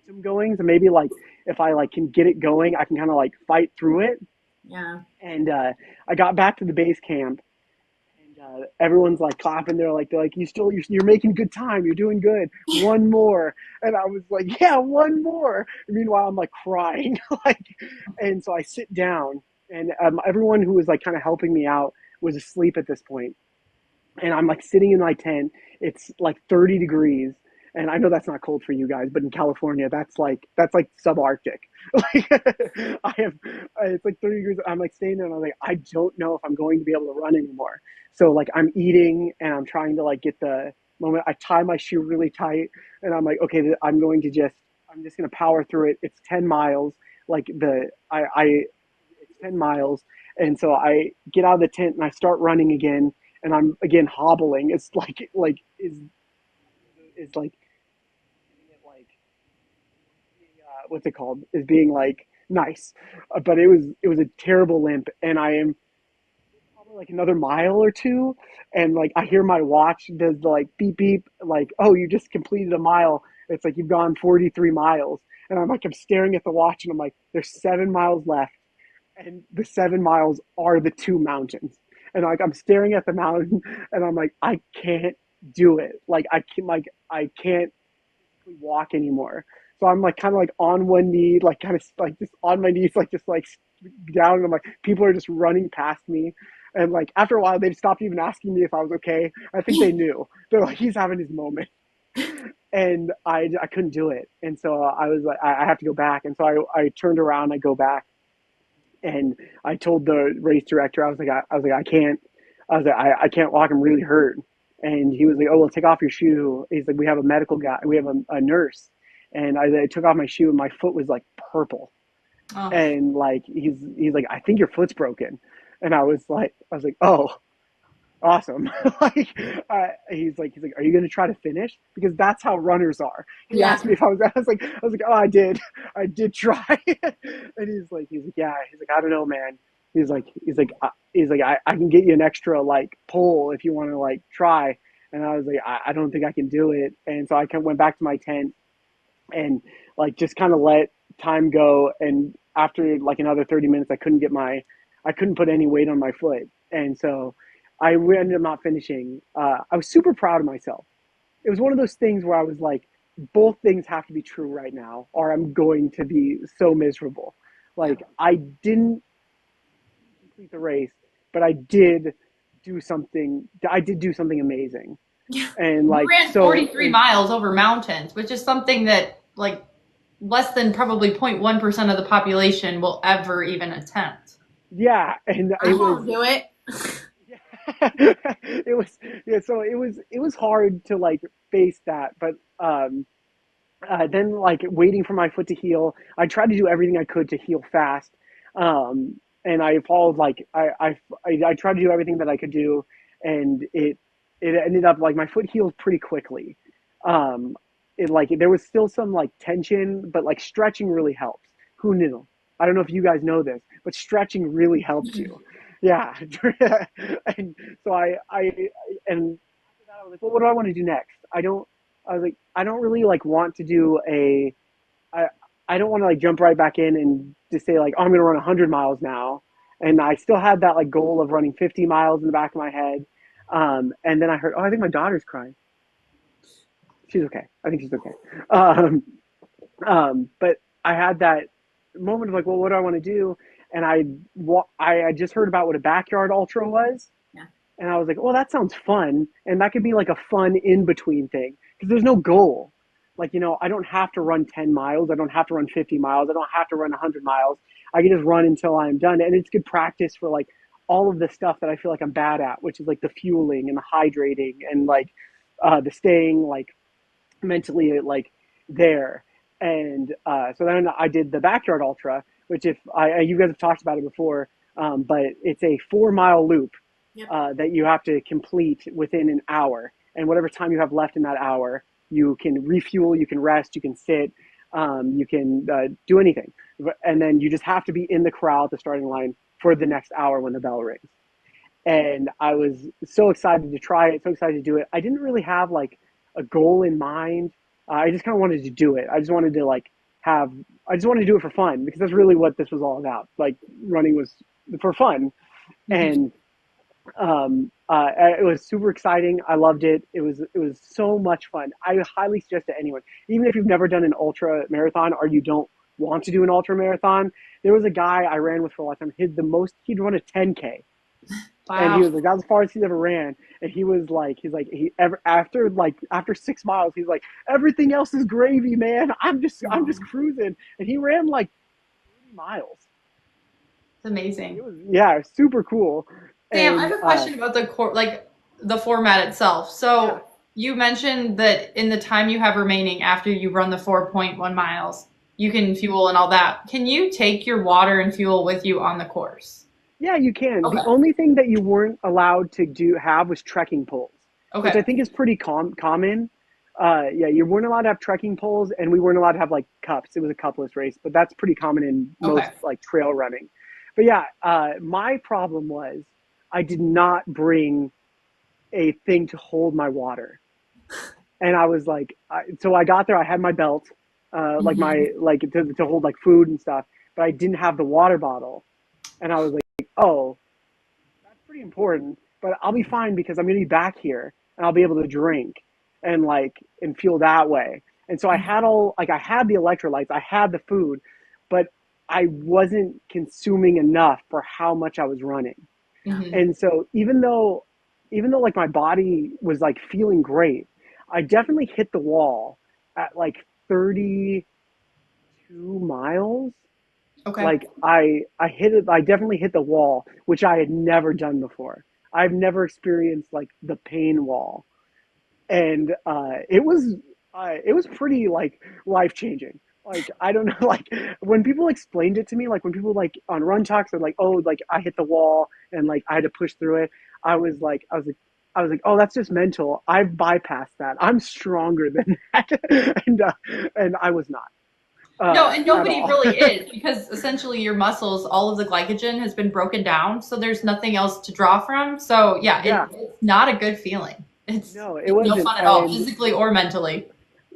momentum going. So maybe like if I like can get it going, I can kind of like fight through it.
Yeah.
And I got back to the base camp, and everyone's like clapping. They're like, you're making good time. You're doing good. One more. And I was like, yeah, one more. Meanwhile, I'm like crying, like, and so I sit down, and everyone who was like kind of helping me out was asleep at this point, and I'm like sitting in my tent. It's like 30 degrees. And I know that's not cold for you guys, but in California, that's like subarctic. Like I have, it's like 30 degrees. I'm like staying there, and I'm like, I don't know if I'm going to be able to run anymore. So like I'm eating, and I'm trying to like get the moment. I tie my shoe really tight, and I'm like, okay, I'm just gonna power through it. It's 10 miles. Like it's 10 miles, and so I get out of the tent and I start running again, and I'm again hobbling. It's like is like what's it called? Is being like nice, but it was a terrible limp, and I am probably like another mile or two, and like I hear my watch does the like beep beep, like, oh, you just completed a mile. It's like you've gone 43 miles, and I'm staring at the watch, and I'm like, there's 7 miles left, and the 7 miles are the two mountains, and like I'm staring at the mountain, and I'm like, I can't do it. I can't walk anymore. So I'm like kind of like on one knee, like kind of like just on my knees, like just like down. And I'm like, people are just running past me. And like after a while, they stopped even asking me if I was okay. I think they knew. They're like, he's having his moment. And I couldn't do it. And so I was like, I have to go back. And so I turned around, I go back, and I told the race director, I was like, I can't, I can't walk. I'm really hurt. And he was like, oh, well, take off your shoe. He's like, we have a medical guy. We have a nurse. And I took off my shoe, and my foot was like purple.
Oh,
And like, he's like, I think your foot's broken. And I was like, oh, awesome. Like, he's like, are you going to try to finish? Because that's how runners are. He
Yeah.
asked me if I was like, oh, I did try. And he's like, yeah. He's like, I don't know, man. I can get you an extra like pull if you want to like try. And I was like, I don't think I can do it. And so went back to my tent, and like just kind of let time go. And after like another 30 minutes, I couldn't put any weight on my foot. And so I ended up not finishing. I was super proud of myself. It was one of those things where I was like, both things have to be true right now, or I'm going to be so miserable.
Yeah.
Like I didn't complete the race, but I did do something amazing.
Yeah.
And
you
like,
ran
so
43 miles over mountains, which is something that like less than probably 0.1% of the population will ever even attempt.
yeah, and
I
it was
won't do it.
it was yeah, so it was hard to like face that, but then like waiting for my foot to heal, I tried to do everything I could to heal fast. And I followed like I tried to do everything that I could do, and it ended up like my foot healed pretty quickly. um it like there was still some like tension, but like stretching really helps. Who knew? I don't know if you guys know this, but stretching really helps you. Yeah. And so and after that I was like, well, what do I want to do next? I was like, I don't really like want to do I I don't want to like jump right back in and just say like, oh, I'm going to run 100 miles now. And I still had that like goal of running 50 miles in the back of my head. And then I heard, oh, I think my daughter's crying. She's okay. I think she's okay. Um, but I had that moment of like, well, what do I want to do? And I just heard about what a backyard ultra was,
Yeah.
and I was like, well, that sounds fun, and that could be like a fun in between thing because there's no goal. Like, I don't have to run 10 miles. I don't have to run 50 miles. I don't have to run 100 miles. I can just run until I'm done, and it's good practice for like all of the stuff that I feel like I'm bad at, which is like the fueling and the hydrating and like the staying like mentally like there. And so then I did the backyard ultra, which if you guys have talked about it before, but it's a 4 mile loop
Yep.
that you have to complete within an hour. And whatever time you have left in that hour, you can refuel, you can rest, you can sit, you can do anything. And then you just have to be in the corral at the starting line for the next hour when the bell rings. And I was so excited to try it, so excited to do it. I didn't really have like a goal in mind. I just kind of wanted to do it. I just wanted to like I just wanted to do it for fun because that's really what this was all about. Like running was for fun,
Mhm.
and it was super exciting. I loved it. It was so much fun. I highly suggest to anyone, even if you've never done an ultra marathon or you don't want to do an ultra marathon. There was a guy I ran with for a long time. He'd run a 10K, and he
Wow.
was like that's as far as he's ever ran. And he ever after 6 miles, he's like everything else is gravy, man. I'm just
Wow.
cruising, and he ran like 30 miles.
It's amazing.
It was yeah, super cool,
Sam, I have
and
a question about the format itself.
yeah.
So you mentioned that in the time you have remaining after you run the 4.1 miles, you can fuel and all that. Can you take your water and fuel with you on the course?
Yeah, you can. The
Okay.
only thing that you weren't allowed to have was trekking poles, which I
Okay.
think is pretty common. Yeah, you weren't allowed to have trekking poles, and we weren't allowed to have like cups. It was a cupless race, but that's pretty common in
Okay.
most like trail running. But yeah, my problem was I did not bring a thing to hold my water, and I was like, so I got there. I had my belt, like
Mhm.
my like to hold like food and stuff, but I didn't have the water bottle, and I was like, oh, that's pretty important, but I'll be fine because I'm going to be back here and I'll be able to drink and feel that way. And so I had the electrolytes, I had the food, but I wasn't consuming enough for how much I was running.
Mhm.
And so even though like my body was like feeling great, I definitely hit the wall at like 32 miles.
Okay.
Like I definitely hit the wall, which I had never done before. I've never experienced like the pain wall, and it was pretty like life changing. Like I don't know, like when people explained it to me, like when people like on run talks are like, oh, like I hit the wall and like I had to push through it. I was like, oh, that's just mental. I've bypassed that. I'm stronger than that, and I was not
No, and
at
nobody
all.
really is because essentially your muscles, all of the glycogen has been broken down, so there's nothing else to draw from. So yeah,
Yeah,
it's not a good feeling.
no, it
It's no
wasn't,
fun at all,
and
physically or mentally.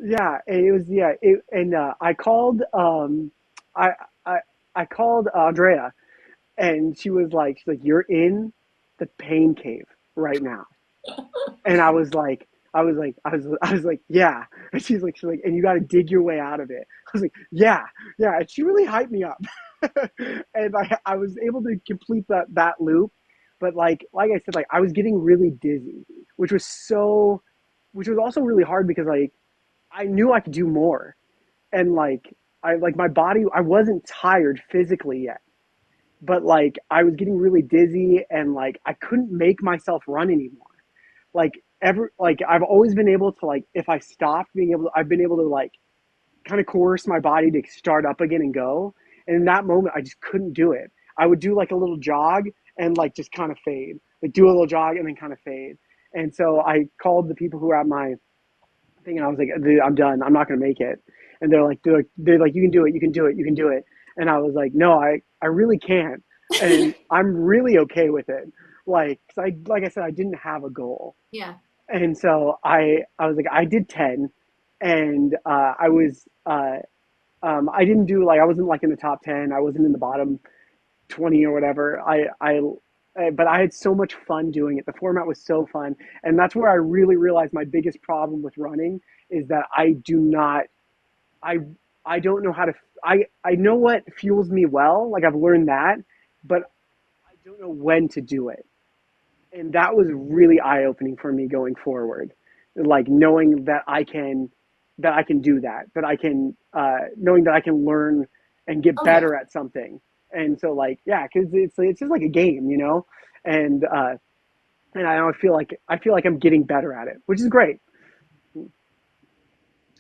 yeah, it was yeah, and I I I called Andrea, and she's like, you're in the pain cave right now, and I was like, yeah, and she's like, and you got to dig your way out of it. I was like, yeah, yeah, and she really hyped me up, and I was able to complete that loop, but like I said, like I was getting really dizzy, which was so, which was also really hard because like I knew I could do more, and like my body, I wasn't tired physically yet, but like I was getting really dizzy, and like I couldn't make myself run anymore. Like I've always been able to, like if I stopped being able to, I've been able to like kind of coerce my body to start up again and go. And in that moment, I just couldn't do it. I would do like a little jog and like just kind of fade, like do a little jog and then kind of fade. And so I called the people who were at my thing, and I was like, "Dude, I'm done. I'm not gonna make it." And they're like, "You can do it. You can do it. You can do it." And I was like, "No, I really can't." And I'm really okay with it. Like, 'cause like I said, I didn't have a goal,
Yeah.
and so I was like, I did 10, and I didn't do like I wasn't like in the top 10. I wasn't in the bottom 20 or whatever. But I had so much fun doing it. The format was so fun, and that's where I really realized my biggest problem with running is that I I don't know how to. I know what fuels me well, like I've learned that, but I don't know when to do it, and that was really eye opening for me going forward. Like knowing that I can do that I can knowing that I can learn and get
Okay.
better at something. And so like yeah, because it's just like a game, and and I feel like I'm getting better at it, which is great.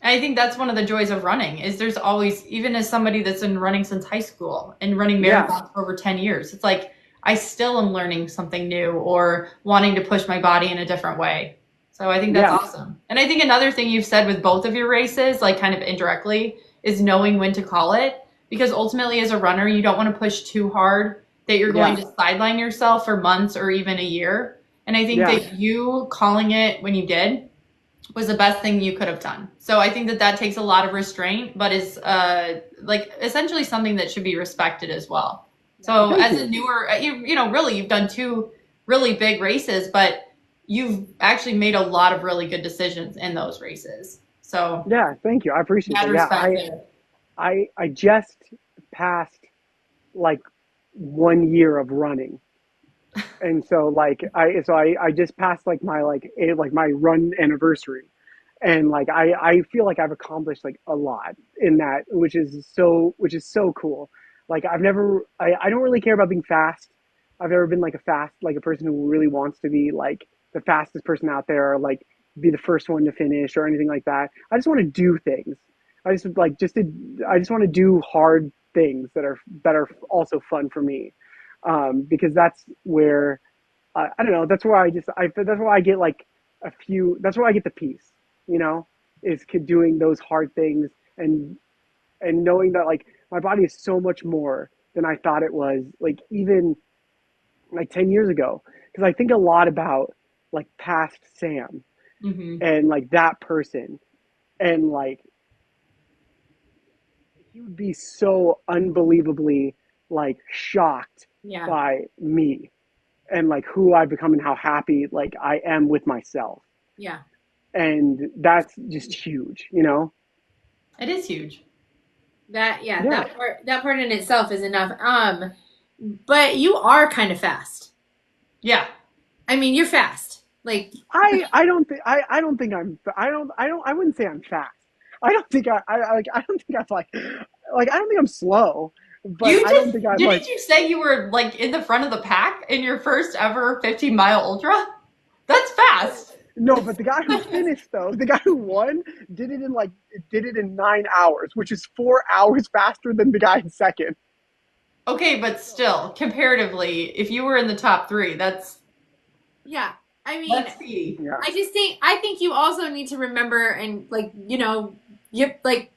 I think that's one of the joys of running is there's always, even as somebody that's been running since high school and running
Yeah,
marathons for over 10 years, it's like I still am learning something new or wanting to push my body in a different way. So I think that's
yeah,
awesome. And I think another thing you've said with both of your races, like kind of indirectly, is knowing when to call it. Because ultimately, as a runner, you don't want to push too hard that you're going
yeah,
to sideline yourself for months or even a year. And I think
yeah,
that you calling it when you did was the best thing you could have done. So I think that that takes a lot of restraint, but is like essentially something that should be respected as well. So
Thank
as a
you.
newer, you know, really you've done two really big races, but you've actually made a lot of really good decisions in those races. So
Yeah, thank you. I appreciate
mad
that. Yeah,
respect there.
I just passed like 1 year of running. And so like I just passed like like my run anniversary. And like I feel like I've accomplished like a lot in that, which is so cool. Like I don't really care about being fast. I've never been like a person who really wants to be like the fastest person out there, or like be the first one to finish or anything like that. I just want to do things. I just want to do hard things that are also fun for me, because that's where I don't know. That's where that's where I get like a few. That's where I get the peace. You know, is doing those hard things, and knowing that like my body is so much more than I thought it was. Like even like 10 years ago, because I think a lot about like past Sam
Hmm.
and like that person, and like he would be so unbelievably like shocked
Yeah.
by me and like who I've become and how happy like I am with myself.
Yeah.
And that's just huge, you know?
It is huge.
That yeah,
Yeah.
that part in itself is enough. But you are kind of fast.
Yeah.
I mean, you're fast. Like
I don't think I wouldn't say I'm fast. I don't think I don't think I'm like I don't think I'm slow, but
You
I don't
just
think I'm
didn't
like
you say you were like in the front of the pack in your first ever 15-mile ultra? That's fast.
no, but the guy who finished though, the guy who won did it in 9 hours, which is 4 hours faster than the guy in second.
Okay, but still, comparatively, if you were in the top three,
yeah. I mean,
that's speedy.
Yeah.
I think you also need to remember and like, you like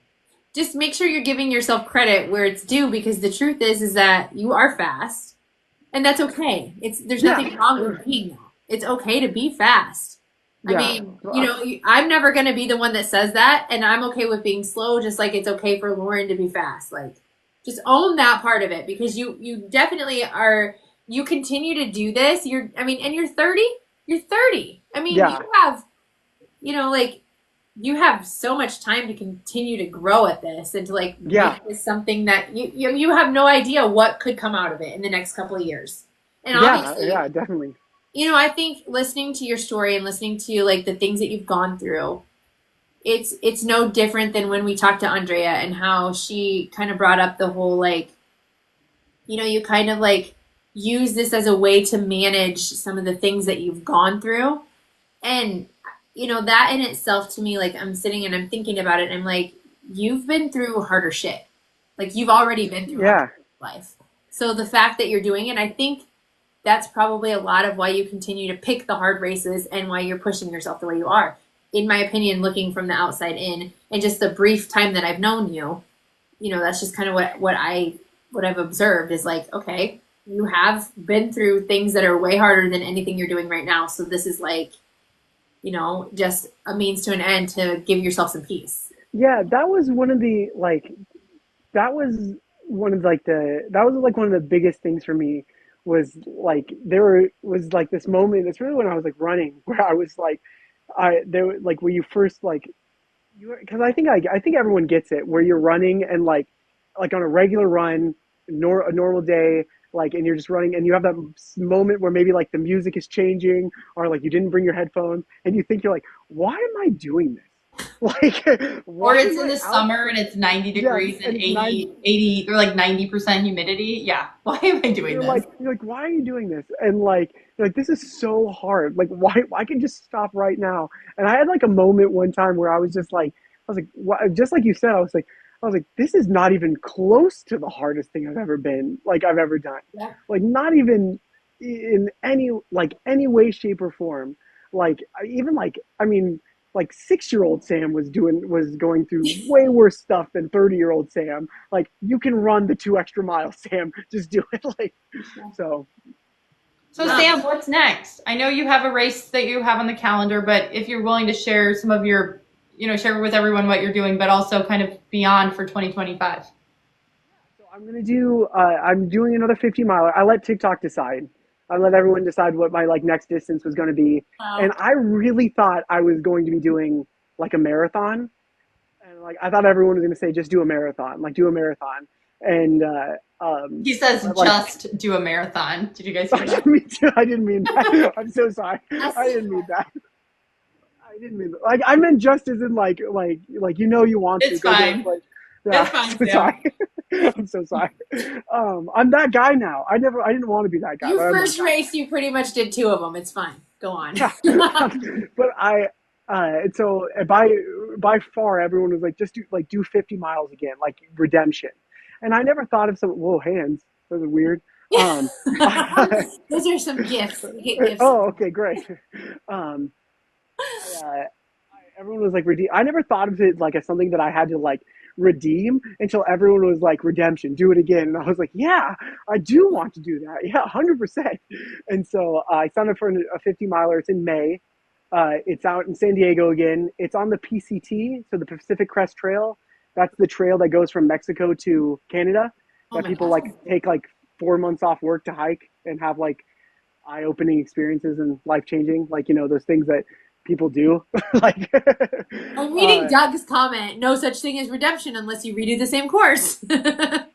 just make sure you're giving yourself credit where it's due because the truth is that you are fast and that's okay. There's
Yeah.
nothing wrong with being that. It's okay to be fast. I
Yeah.
mean, I'm never going to be the one that says that, and I'm okay with being slow, just like it's okay for Lauren to be fast. Like, just own that part of it because you definitely are. You continue to do this. I mean, and you're 30. You're 30. I mean,
Yeah.
like you have so much time to continue to grow at this and to like
Yeah.
make this something that you have no idea what could come out of it in the next couple of years. And
Yeah.
obviously,
Yeah. Definitely.
I think listening to your story and listening to like the things that you've gone through, it's no different than when we talked to Andrea and how she kind of brought up the whole like, you kind of like use this as a way to manage some of the things that you've gone through. And that in itself to me, like I'm sitting and I'm thinking about it and I'm like, you've been through harder shit. Like you've already been through harder
Yeah.
shit in life. So the fact that you're doing it, I think that's probably a lot of why you continue to pick the hard races and why you're pushing yourself the way you are. In my opinion, looking from the outside in, and just the brief time that I've known you, that's just kind of what I've observed is like, okay, you have been through things that are way harder than anything you're doing right now. So this is like, just a means to an end to give yourself some peace.
Yeah. That was that was like one of the biggest things for me was like there was like this moment. It's really when I was like running where I was like like where you first like you because I think everyone gets it where you're running and like on a regular run, a normal day, like and you're just running and you have that moment where maybe like the music is changing or like you didn't bring your headphones and you think you're like, why am I doing this? Like,
Or
why
it's
am
in
I
the
out?
summer and it's 90
Yes,
degrees and
and it's nice.
80 or like 90% humidity. Yeah. Why am I doing this?
You're like, why are you doing this? And like, you're like, this is so hard. Like, why can just stop right now? And I had like a moment one time where I was just like, I was like, what? Just like you said, I was like, this is not even close to the hardest thing I've ever done.
Yeah.
Like, not even in any way, shape, or form. Like, even like, I mean, like 6-year-old Sam was going through way worse stuff than 30-year-old Sam. Like you can run the 2 extra miles, Sam. Just do it. Like so.
So
Yeah.
Sam, what's next? I know you have a race that you have on the calendar, but if you're willing to share some of your, share with everyone what you're doing, but also kind of beyond for 2025.
So I'm doing another 50 miler. I let TikTok decide. I let everyone decide what my like next distance was going to be. And
Wow.
I really thought I was going to be doing like a marathon. And like, I thought everyone was going to say, just do a marathon, like do a marathon. And,
He says
but like,
just do a marathon. Did you guys hear that?
I didn't mean that. I'm so sorry. I didn't mean that. I didn't mean that. Like, I meant just as in like, you want to
It's
go do it.
fine.
Like,
It's
yeah,
fine,
so
Sam.
sorry. I'm so sorry. I'm that guy now. I didn't want to be that guy,
You
but I'm that
first
guy.
race, you pretty much did two of them. It's fine. Go on.
Yeah. But so by far everyone was like, just do 50 miles again, like redemption. And I never thought of some, whoa, hands. Those are weird. Um,
Those are some gifts. We get gifts.
oh, okay, great. Um, everyone was like redeem. I never thought of it like as something that I had to like redeem until everyone was like redemption, do it again, and I was like, yeah, I do want to do that, yeah, 100%. And so I signed up for a 50 miler. It's in May. It's out in San Diego again. It's on the PCT, so the Pacific Crest Trail. That's the trail that goes from Mexico to Canada.
Oh
That
my
people
gosh.
like take like 4 months off work to hike and have like eye-opening experiences and life-changing, like those things that people do. Like,
I'm reading
uh,
Doug's comment. No such thing as redemption unless you redo the same course.
I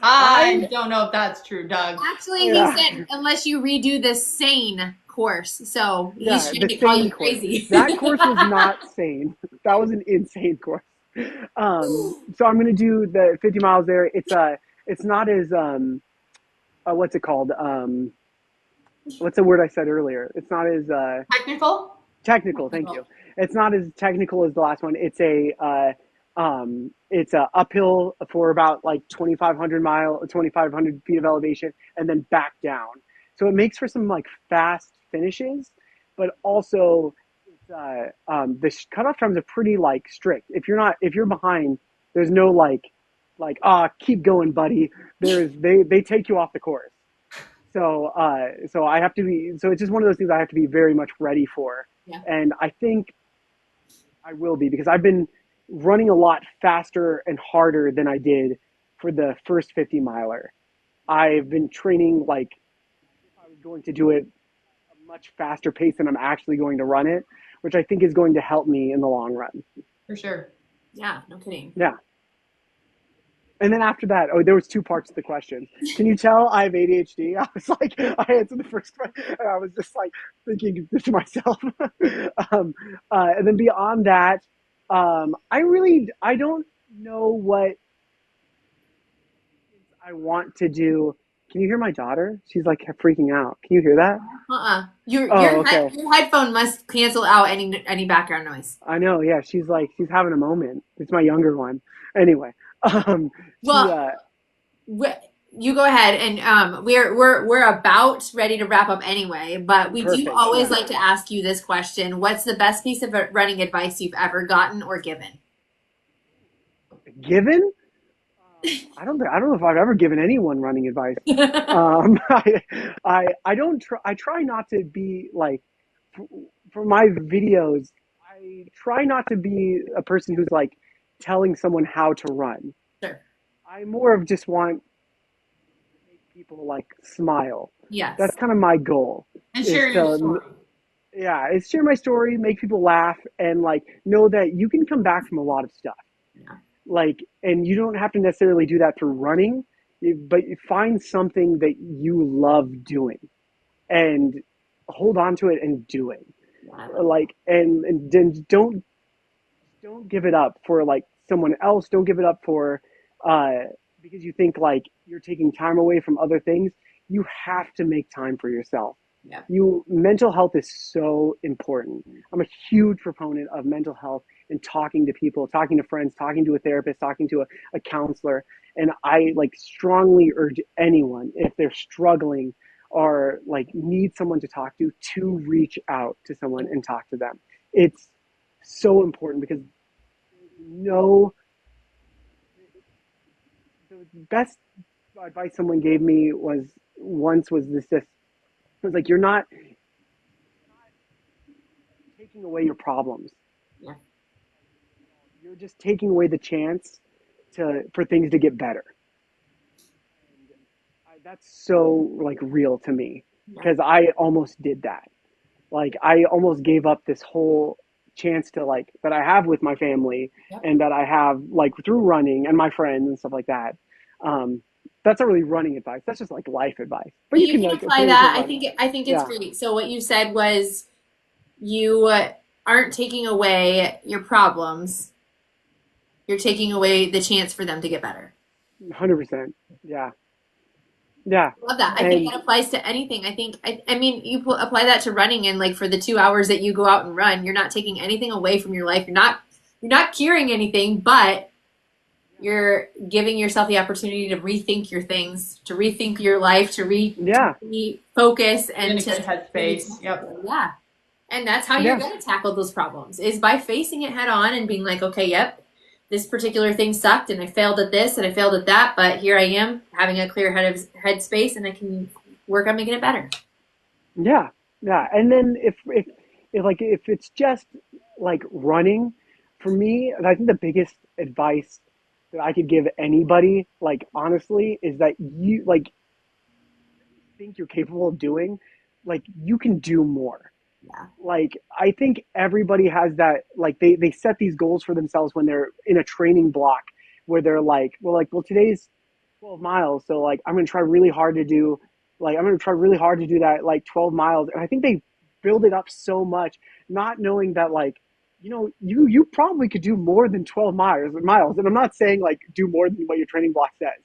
I
don't know if that's true, Doug.
Actually, he
yeah
said unless you redo the sane course. So he's
yeah
trying
the
to call
sane
you
course.
crazy.
That course was not sane. That was an insane course. So I'm gonna do the 50 miles there. It's not as what's it called? What's the word I said earlier? It's not as
Technical?
technical. Thank you. It's not as technical as the last one. It's a uphill for about like 2,500 feet of elevation, and then back down. So it makes for some like fast finishes, but also the cutoff times are pretty like strict. If you're behind, there's no keep going, buddy. They take you off the course. So I have to be. So it's just one of those things I have to be very much ready for,
Yeah.
and I think I will be because I've been running a lot faster and harder than I did for the first 50 miler. I've been training like if I was going to do it a much faster pace than I'm actually going to run it, which I think is going to help me in the long run.
For sure.
Yeah, no kidding.
Yeah. And then after that, oh, there was two parts to the question. Can you tell I have ADHD? I was like, I answered the first question, and I was just like thinking to myself. And then beyond that, I don't know what I want to do. Can you hear my daughter? She's like freaking out. Can you hear that?
Your
Oh, okay.
your headphone must cancel out any background noise.
I know. Yeah, she's having a moment. It's my younger one. Anyway, um, she
Well, you go ahead, and we're about ready to wrap up anyway. But we do
perfect.
always
Yeah.
like to ask you this question: what's the best piece of running advice you've ever gotten or given?
Given? I don't know if I've ever given anyone running advice. I don't try. I try not to be like for, for my videos. I try not to be a person who's like telling someone how to run.
Sure.
I more of just want to make people like smile.
Yes.
That's kind of my goal.
And
Is
share your
to
story.
yeah, it's share my story, make people laugh, and like know that you can come back from a lot of stuff.
Yeah.
Like, and you don't have to necessarily do that through running, but you find something that you love doing and hold on to it and do it.
Yeah.
Like, and then don't give it up for like someone else. Don't give it up for uh because you think like you're taking time away from other things. You have to make time for yourself.
Yeah.
Mental health is so important. I'm a huge proponent of mental health and talking to people, talking to friends, talking to a therapist, talking to a counselor. And I like strongly urge anyone, if they're struggling or like need someone to reach out to someone and talk to them. It's so important because no, the best advice someone gave me was once was this It's like you're not taking away your problems.
Yeah.
You're just taking away the chance for things to get better. And that's so like real to me
Yeah.
because I almost did that. Like I almost gave up this whole chance to like that I have with my family
Yep.
and that I have like through running and my friends and stuff like that. Um, that's not really running advice. That's just like life advice. But
But
you
you
can
can
like
apply
apply it to
that.
running.
I think it's
Yeah,
great. So what you said was you aren't taking away your problems. You're taking away the chance for them to get better.
100%. Yeah, yeah,
Love that. I think
and
that applies to anything. I mean, you apply that to running, and like for the 2 hours that you go out and run, you're not taking anything away from your life. You're not curing anything, but you're giving yourself the opportunity to rethink your things, to rethink your life,
yeah,
to refocus
In
and
a good
to
headspace. Yep.
yeah. And that's how you're
yeah,
going to tackle those problems is by facing it head on and being like, okay, yep, this particular thing sucked and I failed at this and I failed at that, but here I am having a clear head space and I can work on making it better.
yeah, yeah. And then if it's just like running, for me, I think the biggest advice that I could give anybody, like honestly, is that you like think you're capable of doing, like you can do more.
Yeah.
Like I think everybody has that like they set these goals for themselves when they're in a training block where they're like, well today's 12 miles, so like I'm gonna try really hard to do that like 12 miles. And I think they build it up so much, not knowing that like, you probably could do more than 12 miles. And I'm not saying like do more than what your training block says,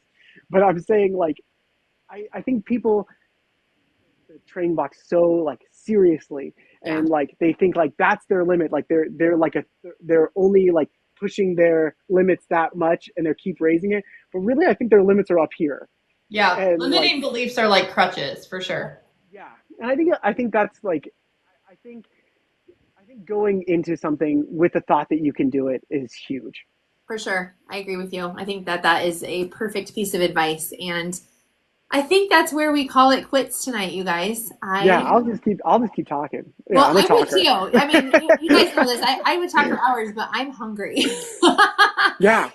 but I'm saying like I think people the training box so like seriously
Yeah.
and like they think like that's their limit, like they're only like pushing their limits that much and they keep raising it, but really I think their limits are up here.
Yeah.
And like
Limiting beliefs are like crutches for sure.
yeah, and I think that's like I think going into something with the thought that you can do it is huge.
For sure. I agree with you. I think that that is a perfect piece of advice. And I think that's where we call it quits tonight, you guys.
Yeah, I'll just keep talking. Yeah,
Well,
I'm a
I would
talker.
too. I mean, you guys know this. I would talk for hours, but I'm hungry.
Yeah,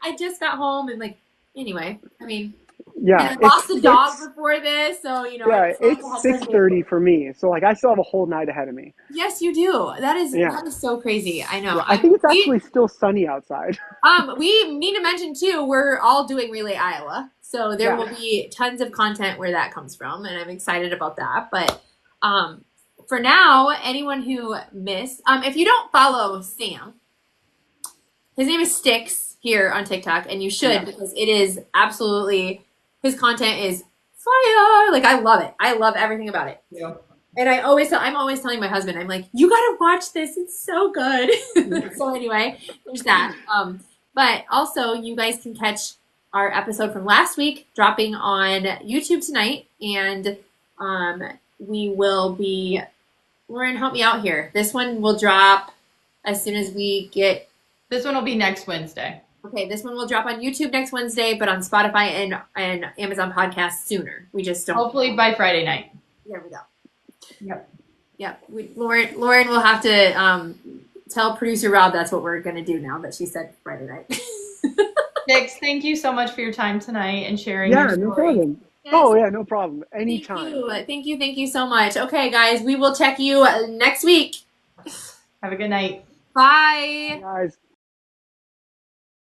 I just got home and like, anyway, I mean, and
yeah,
I
it's
lost a dog
it's
before this, so, you know, I
yeah,
feel like I
it's
had
six
plenty of
thirty for me, so like I still have a whole night ahead of me.
Yes, you do.
Yeah,
That is so crazy. I know.
yeah, I think it's
We
actually still sunny outside.
we need to mention too, we're all doing Relay Iowa. So there
Yeah,
will be tons of content where that comes from, and I'm excited about that. But for now, anyone who missed, if you don't follow Sam, his name is Sticks here on TikTok, and you should
yeah,
because it is absolutely his content is fire. Like I love it. I love everything about it.
Yeah.
And I'm always telling my husband, I'm like, you gotta watch this. It's so good. So anyway, there's that. But also you guys can catch our episode from last week dropping on YouTube tonight, and we will be Lauren, help me out here. This one will drop as soon as we get.
This one will be next Wednesday.
Okay, this one will drop on YouTube next Wednesday, but on Spotify and Amazon Podcasts sooner. We just don't.
Hopefully by Friday night.
There we go.
Yep.
Yeah, Lauren will have to tell producer Rob that's what we're gonna do now that she said Friday night.
Dix, thank you so much for your time tonight and sharing
yeah,
your
no
story.
problem.
Yes.
Oh yeah, no problem.
Thank
Anytime.
you, thank you so much. Okay, guys, we will check you next week.
Have a good night.
Bye.
Guys.